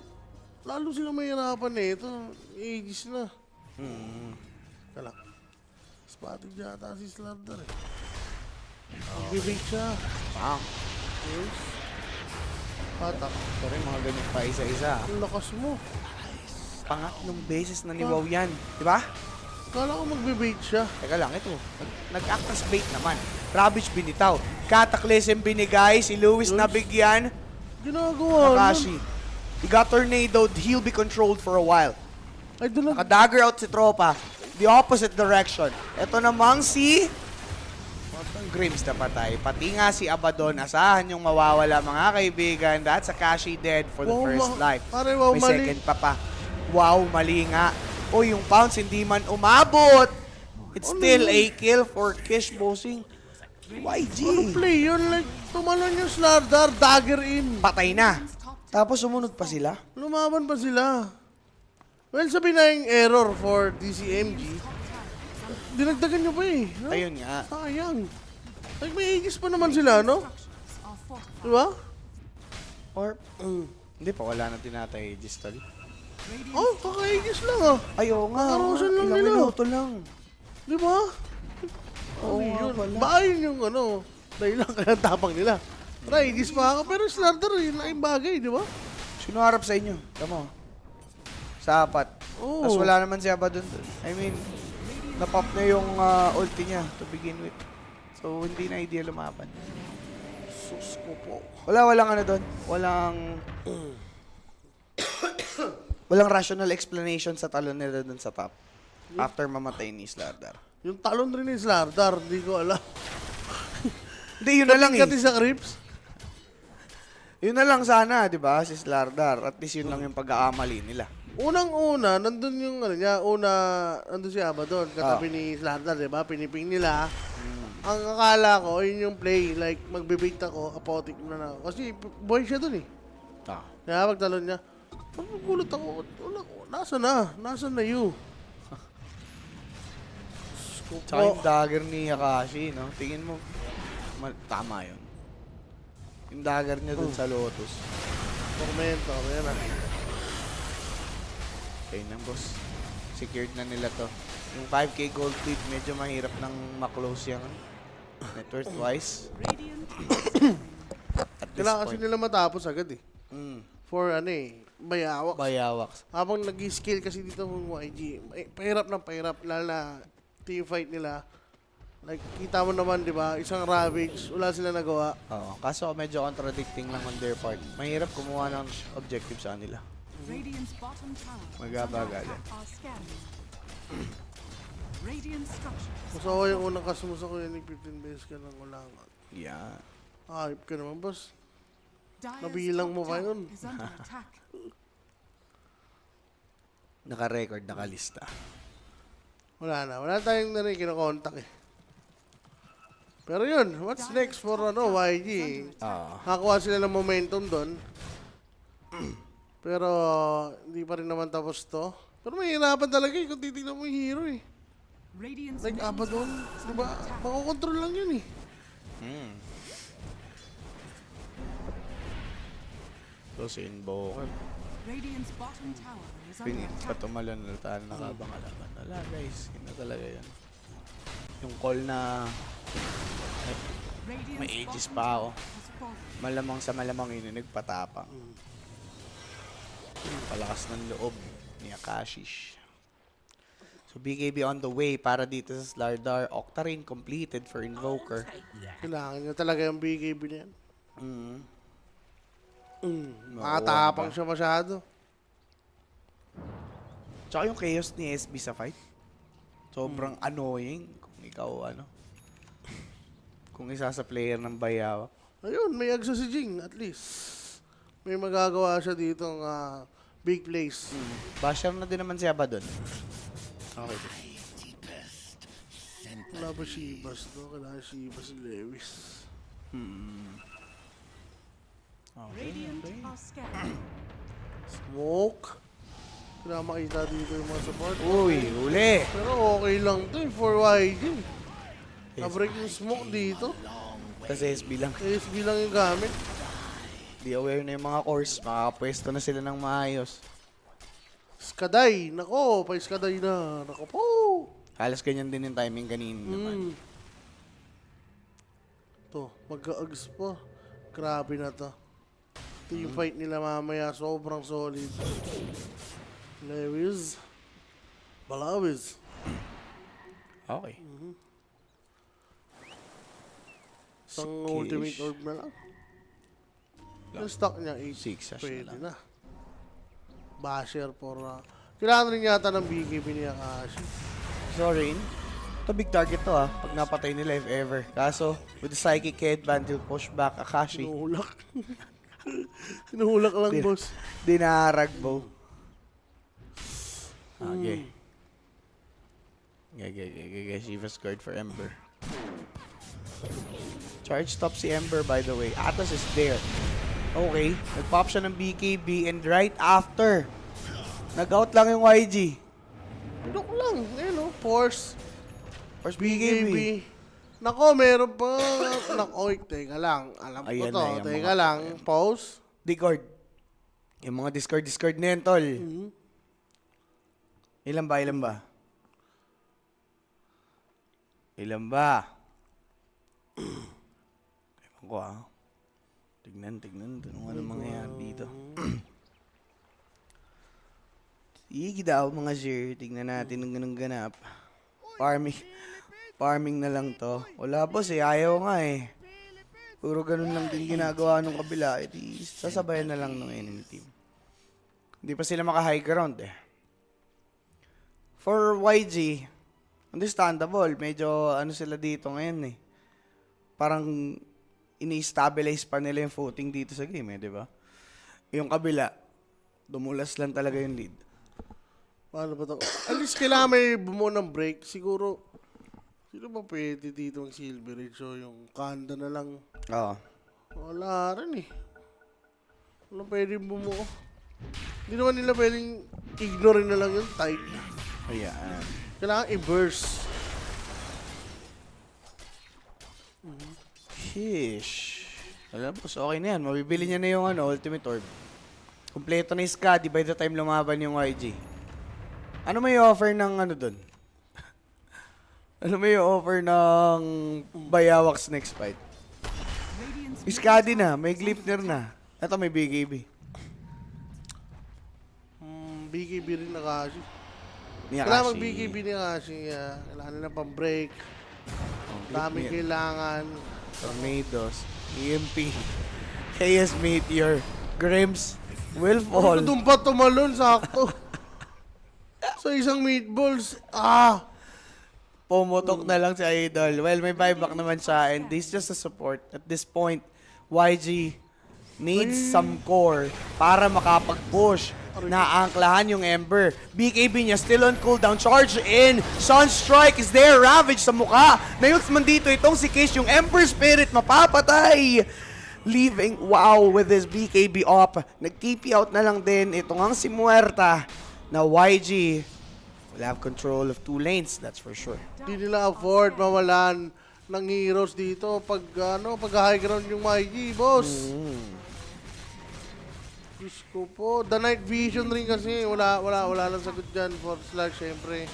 lalo sila mahirapan eh. Ito, ages na. Kala. Spotted yata si Slardar eh. Bibig siya. Bang. Yes. Patak. Sorry, mga ganyan pa isa-isa. Ang lakas mo. Pangatlong beses na ni Wow yan. Di ba? Kala ko magbibait siya. Teka lang, ito. Nag-act as bait naman. Ravage binitaw. Cataclysm binigay. Si Lewis nabigyan. Ginagawa Akashi. He got tornadoed. He'll be controlled for a while. Ay, doon lang. Naka-dagger out si Tropa. The opposite direction. Ito namang si... Ang Grims na patay. Pati nga si Abaddon. Asahan yung mawawala mga kaibigan. That's Akashi dead for the Wow, first life. pare, wow, May mali. second pa. Wow, mali nga. O yung pounce hindi man umabot. It's still a kill for Kish Bossing. YG. Ano play yun? Like, tumalon yung Slardar, dagger in. Patay na. Radiant's top tower Tapos sumunod pa sila. Lumaban pa sila. Well, sabi na yung error for DCMG. Dinagdagan nyo pa eh. No? Ayun nga. Sayang. Like, may ages pa naman sila, no? structures are fortified. Diba? Or, hindi pa, wala na tinatay Aegis tol. Oh, kaka-ages lang ah. Ayaw nga. Kakarosan lang Ilang nila. minuto lang. Diba? Oo Ano nga yun? pala. Baka yun yung ano, dahil lang kaya tapang nila. Tara, ages pa ako, pero Slardar yun laking bagay, di ba? Sino harap sa inyo? Tama. Sa apat. Oo. Tapos wala naman si Abaddon doon. I mean, napop na yung ulti niya to begin with. So, hindi na ideal lumaban. Sus ko po. Walang ano doon. Walang rational explanation sa talon nila doon sa top. After mamatay ni Slardar. Yung talon rin ni Slardar, di ko alam. Hindi, yun na lang eh. Kati sa Crips. Yun na lang sana, di ba? Si Slardar. At least yun lang yung pag-aamali nila. Unang-una, nandun yung ano niya, nandun si Abaddon, katabi ni Slardar, di ba? Piniping nila. Ang akala ko, yun yung play, like, magbibait ako, apotik na na ako. Kasi boy siya dun eh. Kaya pagtalon niya, magugulat ako, nasa na you? Tsaka yung dagger ni Akashi, no? Tingin mo, tama yun. Yung dagger niya dun sa Lotus. Tormento, yan ah. Okay na, boss. Secured na nila to. Yung 5k gold lead, medyo mahirap nang maklose yan. Net worth-wise. Radiant At this Kailangan kasi point. nila matapos agad eh. Mm, For bayawak. bayawaks. Habang nag-scale kasi dito ng YG, pahirap na pahirap, lalo na team fight nila. Like, kita mo naman, di ba? Isang Ravage, wala sila nagawa. Oo. Kaso medyo contradicting lang on their part. Mahirap kumuha ng objective sa kanila. Radiant's bottom tower is Magabagal under yan. attack. Are scanning. Radiant structures. Mas ako yung unang kasumusa ko yun, 15 beses ka ng ulangan. Yeah. Hype ka naman, boss. Dire's Nabilang top mo ba tower yun? is under attack. Naka-record, nakalista. Wala tayong kinokontak eh. Pero yun, what's next for YG? Oo. Nakakuha sila ng momentum doon. Pero hindi pa rin naman tapos to. Pero mahirapan talaga eh kung titignan mo yung hero eh. Radiant's Like middle Abaddon, tower is di under ba? attack. Makokontrol lang yun eh. Mm. So, si Invoker. Radiant's bottom tower is under Pinit pa attack. tumalon na tayo nakabangalaman. Wala guys, yun na talaga yan. Yung call na Radiant's may ages bottom pa ako. tower has fallen. Malamang sa malamang yun, nagpatapang. Palakas ng loob ni Akashish. So BKB on the way para dito sa Slardar. Octarine completed for Invoker. Kailangan nyo talaga yung BKB na yan. Mm. Makatapang siya masyado. Tsaka yung chaos ni SB sa fight. Sobrang annoying kung ikaw kung isa sa player ng Bayawak. Ayun, may agsa si Jing at least. May magagawa siya dito ng big plays. Basher na din naman si Abaddon. Okay. Wala ba Shibas no? Kailangan Shibas si Lewis. Okay. Radiant are scanning. Smoke. Kailangan makita dito yung mga support. Uy, uli! Pero okay lang to eh, for YG. Na-break yung smoke dito. Kasi SB lang. ASB lang yung gamit. Di aware na yung mga cores. Makakapwesto na sila ng maayos. Skaday. Nako, pa Skaday na. Nako po. Halos ganyan din yung timing kanina naman. To, mag-aags pa. Grabe na to. Team fight nila mamaya, sobrang solid. Lewis. Balawis. Okay. Isang Sikish. ultimate orb na lang. Yung stock niya, 8. Six hash na Pwede lang. na. Basher for... kailangan rin yata ng BKB ni Akashi. Sorry. Ito big target to pag napatay nila if ever. Kaso, with the psychic headband, he'll push back Akashi. Tinuhulak. Tinuhulak lang, boss. Dinaragbo. Okay. Okay. Shiva scored for Ember. Charge stop si Ember, by the way. Atos is there. Okay. Nag-pop siya ng BKB and right after, nag-out lang yung YG. Look lang. Ayun o, force. First BKB. BKB. Nako, meron pa. Nako, oy, teka lang. Alam ko Ayan to. na yung Teka mga- lang. Pause. Discord. Yung mga Discord na yan, tol. Ilan ba? Ilan ba? Ewan ko Tignan. Tanong ano mangyayari dito. Sige daw, mga sir. Tignan natin ang ganun ganap. Farming na lang to. Wala boss ayaw nga Puro ganun lang din ginagawa nung kabila. Sasabayan na lang ng enemy team. Hindi pa sila maka-high ground For YG, understandable. Medyo sila dito ngayon Parang ini-stabilize pa nila yung footing dito sa game di ba? Yung kabila, dumulas lang talaga yung lead. Paano ba to? At least kailangan may bumuo ng break. Siguro, sino ba pwede dito ang Silver Age? So, yung Kanda na lang. Oo. Wala rin Wala pwedeng bumuo. Hindi naman nila pwedeng ignore na lang yung tight. Ayan. Kailangan i-burst. Sheesh. Alam mo, so okay na yan. Mabibili niya na yung Ultimate Orb. Kompleto na yung Skadi by the time lumaban yung YG. Ano may offer ng dun? Ano may offer ng Bayawak's next fight? Radiant's Iskadi na, may Glipner na. Ito may BKB. BKB rin na kasi. Ni Kailangan Akashi. mag-BKB ni kasi. Kailangan nila pang-break. Oh, Daming Glipner. kailangan. Tornadoes, EMP, Chaos Meteor, Grims, will Ano fall. doon pa tumalon, sakto. Sa isang meatballs. Pumutok na lang si Idol. Well, may buyback naman siya and this is just a support. At this point, YG needs some core para makapag-push. Naangklahan yung Ember. BKB niya still on cooldown. Charge in. Sunstrike is there. Ravage sa mukha. Nayuts man dito itong si Case. Yung Ember Spirit mapapatay. Leaving, wow, with his BKB up. Nag-TP out na lang din. Ito nga si Muerta na YG will have control of 2 lanes, that's for sure. Hindi nila afford mawalan ng heroes dito pag high ground yung YG, boss. Diyos ko po. The Night Vision rin kasi. Wala lang sagot dyan for Slash, syempre.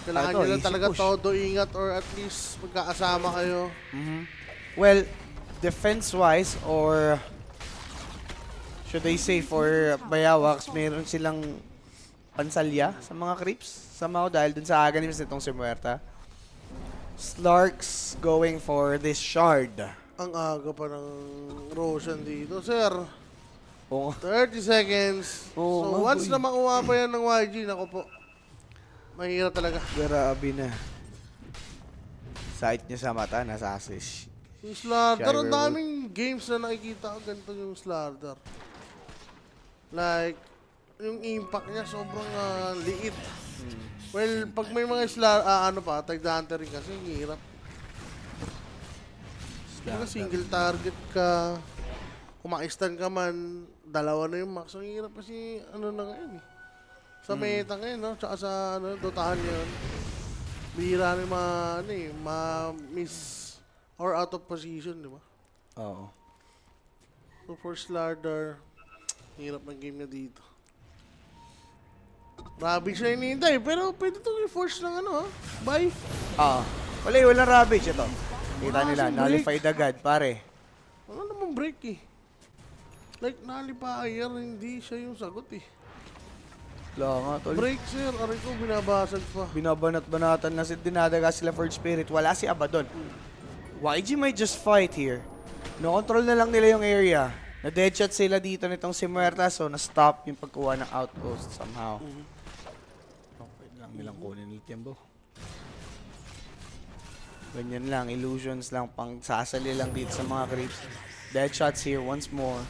Kailangan Ito, nyo lang easy talaga push. todo ingat or at least magkakasama kayo. Well, defense-wise or should I say for Bayawaks, meron silang pansalya sa mga creeps. Somehow dahil dun sa agonims nitong si Muerta. Slarks going for this shard. Ang aga pa ng Roshan dito, sir. Oh, 30 seconds. Oo, So nga, once boy. na makuha pa yan ng YG, nako po. Mahirap talaga. grabe na. Sight niya sa mata, nasa assist. Yung Slardar, ang Shiverwood. daming games na nakikita ko ganito yung Slardar. Like, yung impact niya sobrang liit. Well, pag may mga tag hunter rin kasi, ang hirap. Kung single target ka, kumakistan ka man, dalawa na yung max. Ang hirap kasi, na ngayon eh. Sa meta ngayon, no? Tsaka sa, dotahan yun. Bihira na yung ma-miss or out of position, di ba? Oo. So for Slardar, hirap ng game niya dito. Ravage na hinihintay, pero pwede itong i-force ng bye. Walang Ravage ito. Kita nila, si Break. nullified agad, pare. Wala namang break eh. Like, nalipayer, hindi siya yung sagot eh. Wala nga, tol. Break sir, aray ko, binabasag pa. Binabanat-banatan na dinadaga sila for Spirit. Wala si Abaddon. YG might just fight here. No-control na lang nila yung area. Na-deadshot sila dito nitong si Muerta, so na-stop yung pagkuha ng outpost somehow. Okay lang nilang kunin ni Tiembo. Ganyan lang, illusions lang, pang sasali lang dito sa mga creeps. Deadshots here once more.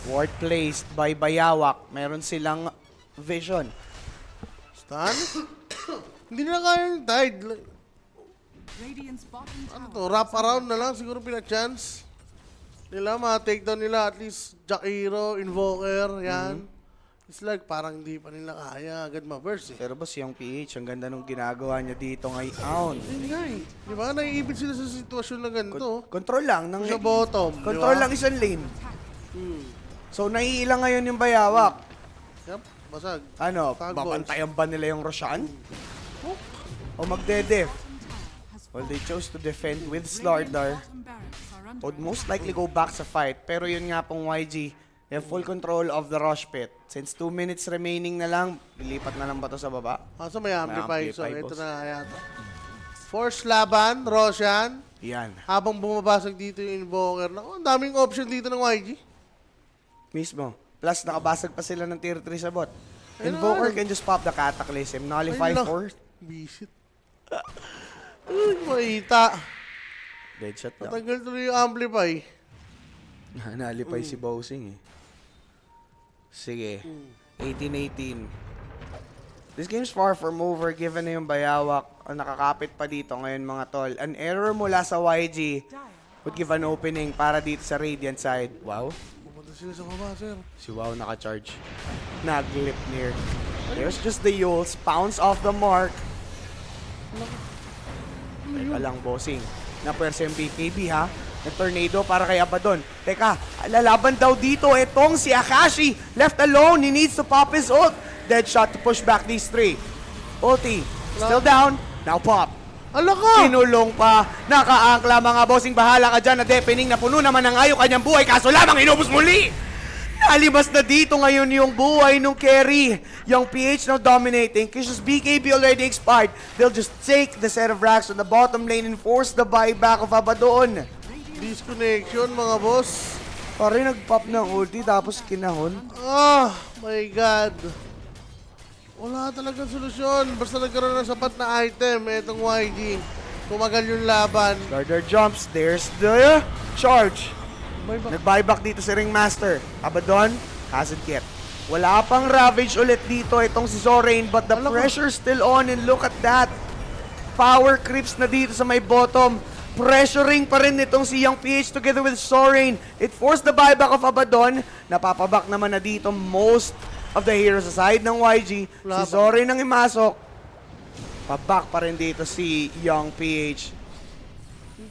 Ward placed by Bayawak. Meron silang vision. Stun? Hindi na kaya yung tide. Radiant's bottom Ano tower to, wrap around na lang siguro pina-chance. Nila, ma-takedown nila at least Jack Hero, Invoker, yan. It's like parang hindi pa nila kaya agad ma-burst eh. Pero boss, yung PH, ang ganda nung ginagawa niya dito ngayon. Hindi nga eh. Di ba? Naiibig sila sa sitwasyon na ganito. Control lang ng Sa bottom, di Control ba? lang isang lane. Hmm. So naiilang ngayon yung Bayawak. Yep, basag. Ano, Tag babantayan ba nila yung Roshan? O magdedef? has Well, they chose to defend with Slardar. bottom barracks are under Would most likely go back sa fight. Pero yun nga pong YG, they have full control of the rush pit. Since 2 minutes remaining na lang, lilipat na lang ba to sa baba? Kaso may amplify, so amplify, ito boss. na yata. Force laban, Roshan. Yan. Habang bumabasag dito yung Invoker. Naku, ang daming option dito ng YG. Mismo. Plus, nakabasag pa sila ng tier 3 sa bot. Ayun Invoker na. can just pop the Cataclysm, nullify Ayun lang. 4. Bisit. Uy, makita. Deadshot lang. Natanggal tuloy yung amplify. Nalipay si Bowsing eh. Sige. 18-18. This game's far from over given na yung Bayawak. Ang nakakapit pa dito ngayon mga tol. An error mula sa YG would give an opening para dito sa Radiant side. Wow. Pumunta sila sa baba, sir. Si Wow naka-charge. Nag-lip near. There's just the Yules. Pounce off the mark. Teka lang, bossing. Napwersa yung BKB ha. Nag-tornado para kay Abaddon. Teka, lalaban daw dito. Etong si Akashi. Left alone. He needs to pop his ult. Dead shot to push back these three. Ulti. Still down. Now pop. Ala ka! Kinulong pa. Nakaangkla mga bossing. Bahala ka dyan na deafening na puno naman ng ayo kanyang buhay. Kaso lamang inubos muli. Nalibas na dito ngayon yung buhay nung carry. Yung PH now dominating. Kish's BKB already expired. They'll just take the set of racks on the bottom lane and force the buyback of Abaddon. Disconnection, mga boss. Pare nag-pop ng ulti tapos kinahon. Ah, my God. Wala talagang solusyon. Basta nagkaroon ng sapat na item, etong YG. Tumagal yung laban. Starter jumps. There's the charge. Nag-buyback dito si Ringmaster. Abaddon hasn't yet. Wala pang Ravage ulit dito itong si Zorain, but the pressure still on, and look at that. Power creeps na dito sa may bottom. Pressuring pa rin itong si Young PH together with Zorain. It forced the buyback of Abaddon. Napapaback naman na dito most of the heroes sa side ng YG. Si Zorain ang imasok. Paback pa rin dito si Young PH.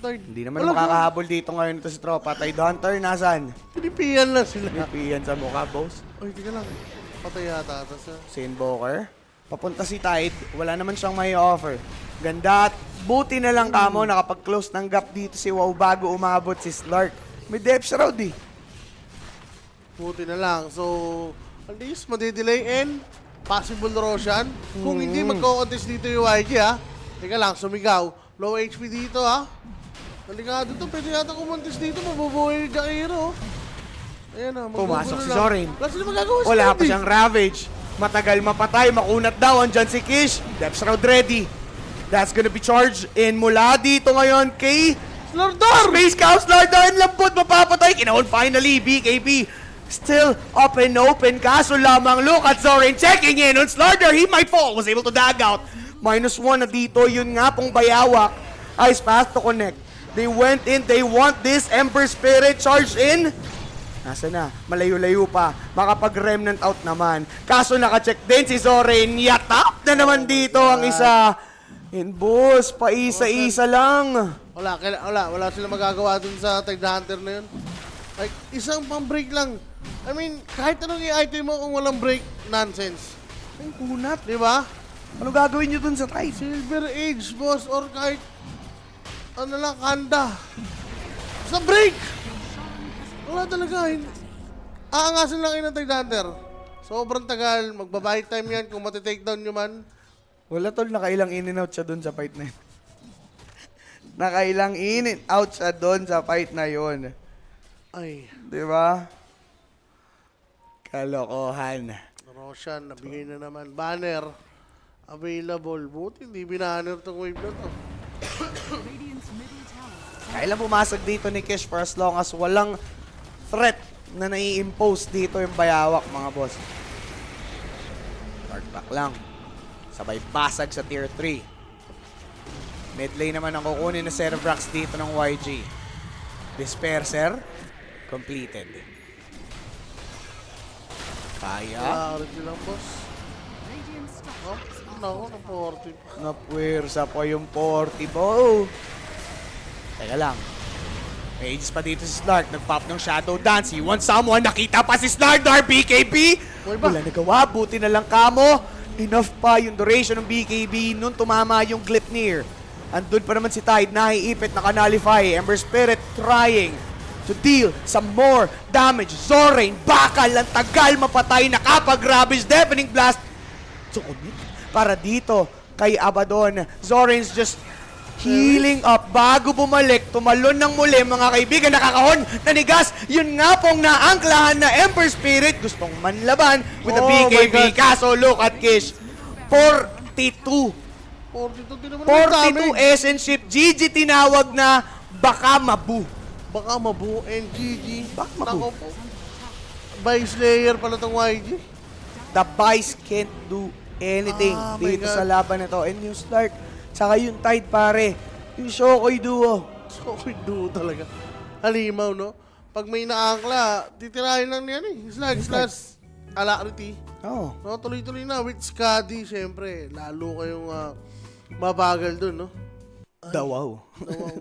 Hindi naman makakahabol dito ngayon ito si tropa. Tide Hunter, nasan? Pinipian lang sila. Pinipian sa mukha, boss. Ay, tika lang. Patay yata ata sa... Si Invoker. Papunta si Tide. Wala naman siyang may offer. Ganda at buti na lang kamo nakapag-close ng gap dito si WoW bago umabot si Slark. May depth shroud eh. Buti na lang. So, at least madidelay and possible Roshan. Kung hindi magko-contest dito yung YG ha. Teka lang, sumigaw. Low HP dito ha. Delikado to. Pwede yata kumontes dito. Mabubuhay yung Jairo. Ayan na. Pumasok si Zorain. Wala sila magagawa sa Wala Andy. pa siyang Ravage. Matagal mapatay. Makunat daw. Andyan si Kish. Depth shroud ready. That's gonna be charged in mula dito ngayon kay Slardar! Space Cow. Slardar ang lambot. Mapapatay. Kinahon finally. BKB. Still up and open. Kaso lamang look at Zorain checking in on Slardar. He might fall. Was able to dag out. -1 na dito. Yun nga pong bayawak. Ice Path to connect. They went in. They want this Ember Spirit charged in. Nasa na? Malayo-layo pa. Makapag-remnant out naman. Kaso naka-check din si Zorain. Yatap na naman dito ang isa. And boss, paisa-isa lang. Wala silang magagawa dun sa Tide Hunter na yun. Like, isang pang-break lang. I mean, kahit anong i-item mo kung walang break, nonsense. Ang kunat. Di ba? Ano gagawin nyo dun sa Tide? Silver Age, boss, or kahit ano lang, Kanda. Sa break! Wala talaga. Aangasin lang yun ng Tide Hunter. Sobrang tagal. Magbabayad time yan kung matitake down nyo man. Wala tol, nakailang in and out siya dun sa fight na yun. Nakailang in and out siya dun sa fight na yun. Ay, Di ba? Kalokohan. Roshan, nabigay na naman. Banner. Available. Buti hindi binanner tong wave na to. Radiant's middle tower. Kailan pumasag dito ni Kish for as long as walang threat na nai-impose dito yung bayawak, mga boss. Start back lang. Sabay basag sa tier 3. Mid lane naman ang kukunin na set of racks dito ng YG. Disperser, completed. Kaya. Kaya lang, boss. Radiant structures Oh, are naku, na 40 pa. Napwersa pa yung 40 bo. Teka lang. May ages pa dito si Slark. Nag-pop ng Shadow Dance. He wants someone. Nakita pa si Slardar. BKB. Uy ba? Wala nagawa. Buti na lang kamo. Enough pa yung duration ng BKB nung tumama yung Gleipnir. Andun pa naman si Tide. Nahiipit na kanalify. Ember Spirit trying to deal some more damage. Zorain. Bakal. Ang tagal mapatay. Nakapag-ravage. Deafening Blast. Sukunit para dito kay Abaddon. Zorain's just healing up bago bumalik. Tumalon ng muli mga kaibigan. Nakakahon, nanigas. Yun nga pong naangklahan na Ember Spirit. Gustong manlaban with the Oh my BKB. God. Kaso look at Kish. 42. 42 din naman ang 42 damage. Essence Ship. GG tinawag na baka mabu. Baka mabuo and GG. Baka mabuo. Nako po. By Slayer pala tong YG. The Vice can't do anything Ah, my dito God. sa laban na to. And yung Slark, saka yung Tide pare. Yung Shokoy duo. So, duo talaga. Halimaw, no? Pag may naangkla, titirahin lang niyan eh. Slash alacrity. Oo. No, tuloy-tuloy na. With Skadi, syempre. Lalo kayong mabagal dun, no? Dawaw.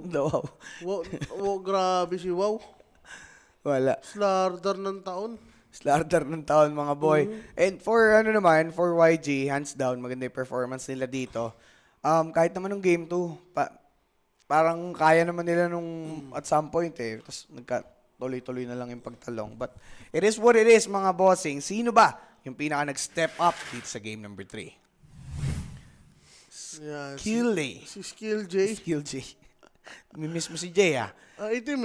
Dawaw. Wow, grabe si Wow. Wala. Slardar ng taon. Slardar ng taon mga boy. And for ano naman, for YG, hands down, maganda yung performance nila dito. Kahit naman nung game 2, parang kaya naman nila nung at some point eh. Tapos tuloy-tuloy na lang yung pagtalong. But it is what it is, mga bossing. Sino ba yung pinaka nag-step up dito sa game number 3? Yan, Skill A. si Skill J. Skill J. Mimiss mo si Jay, ah. Itim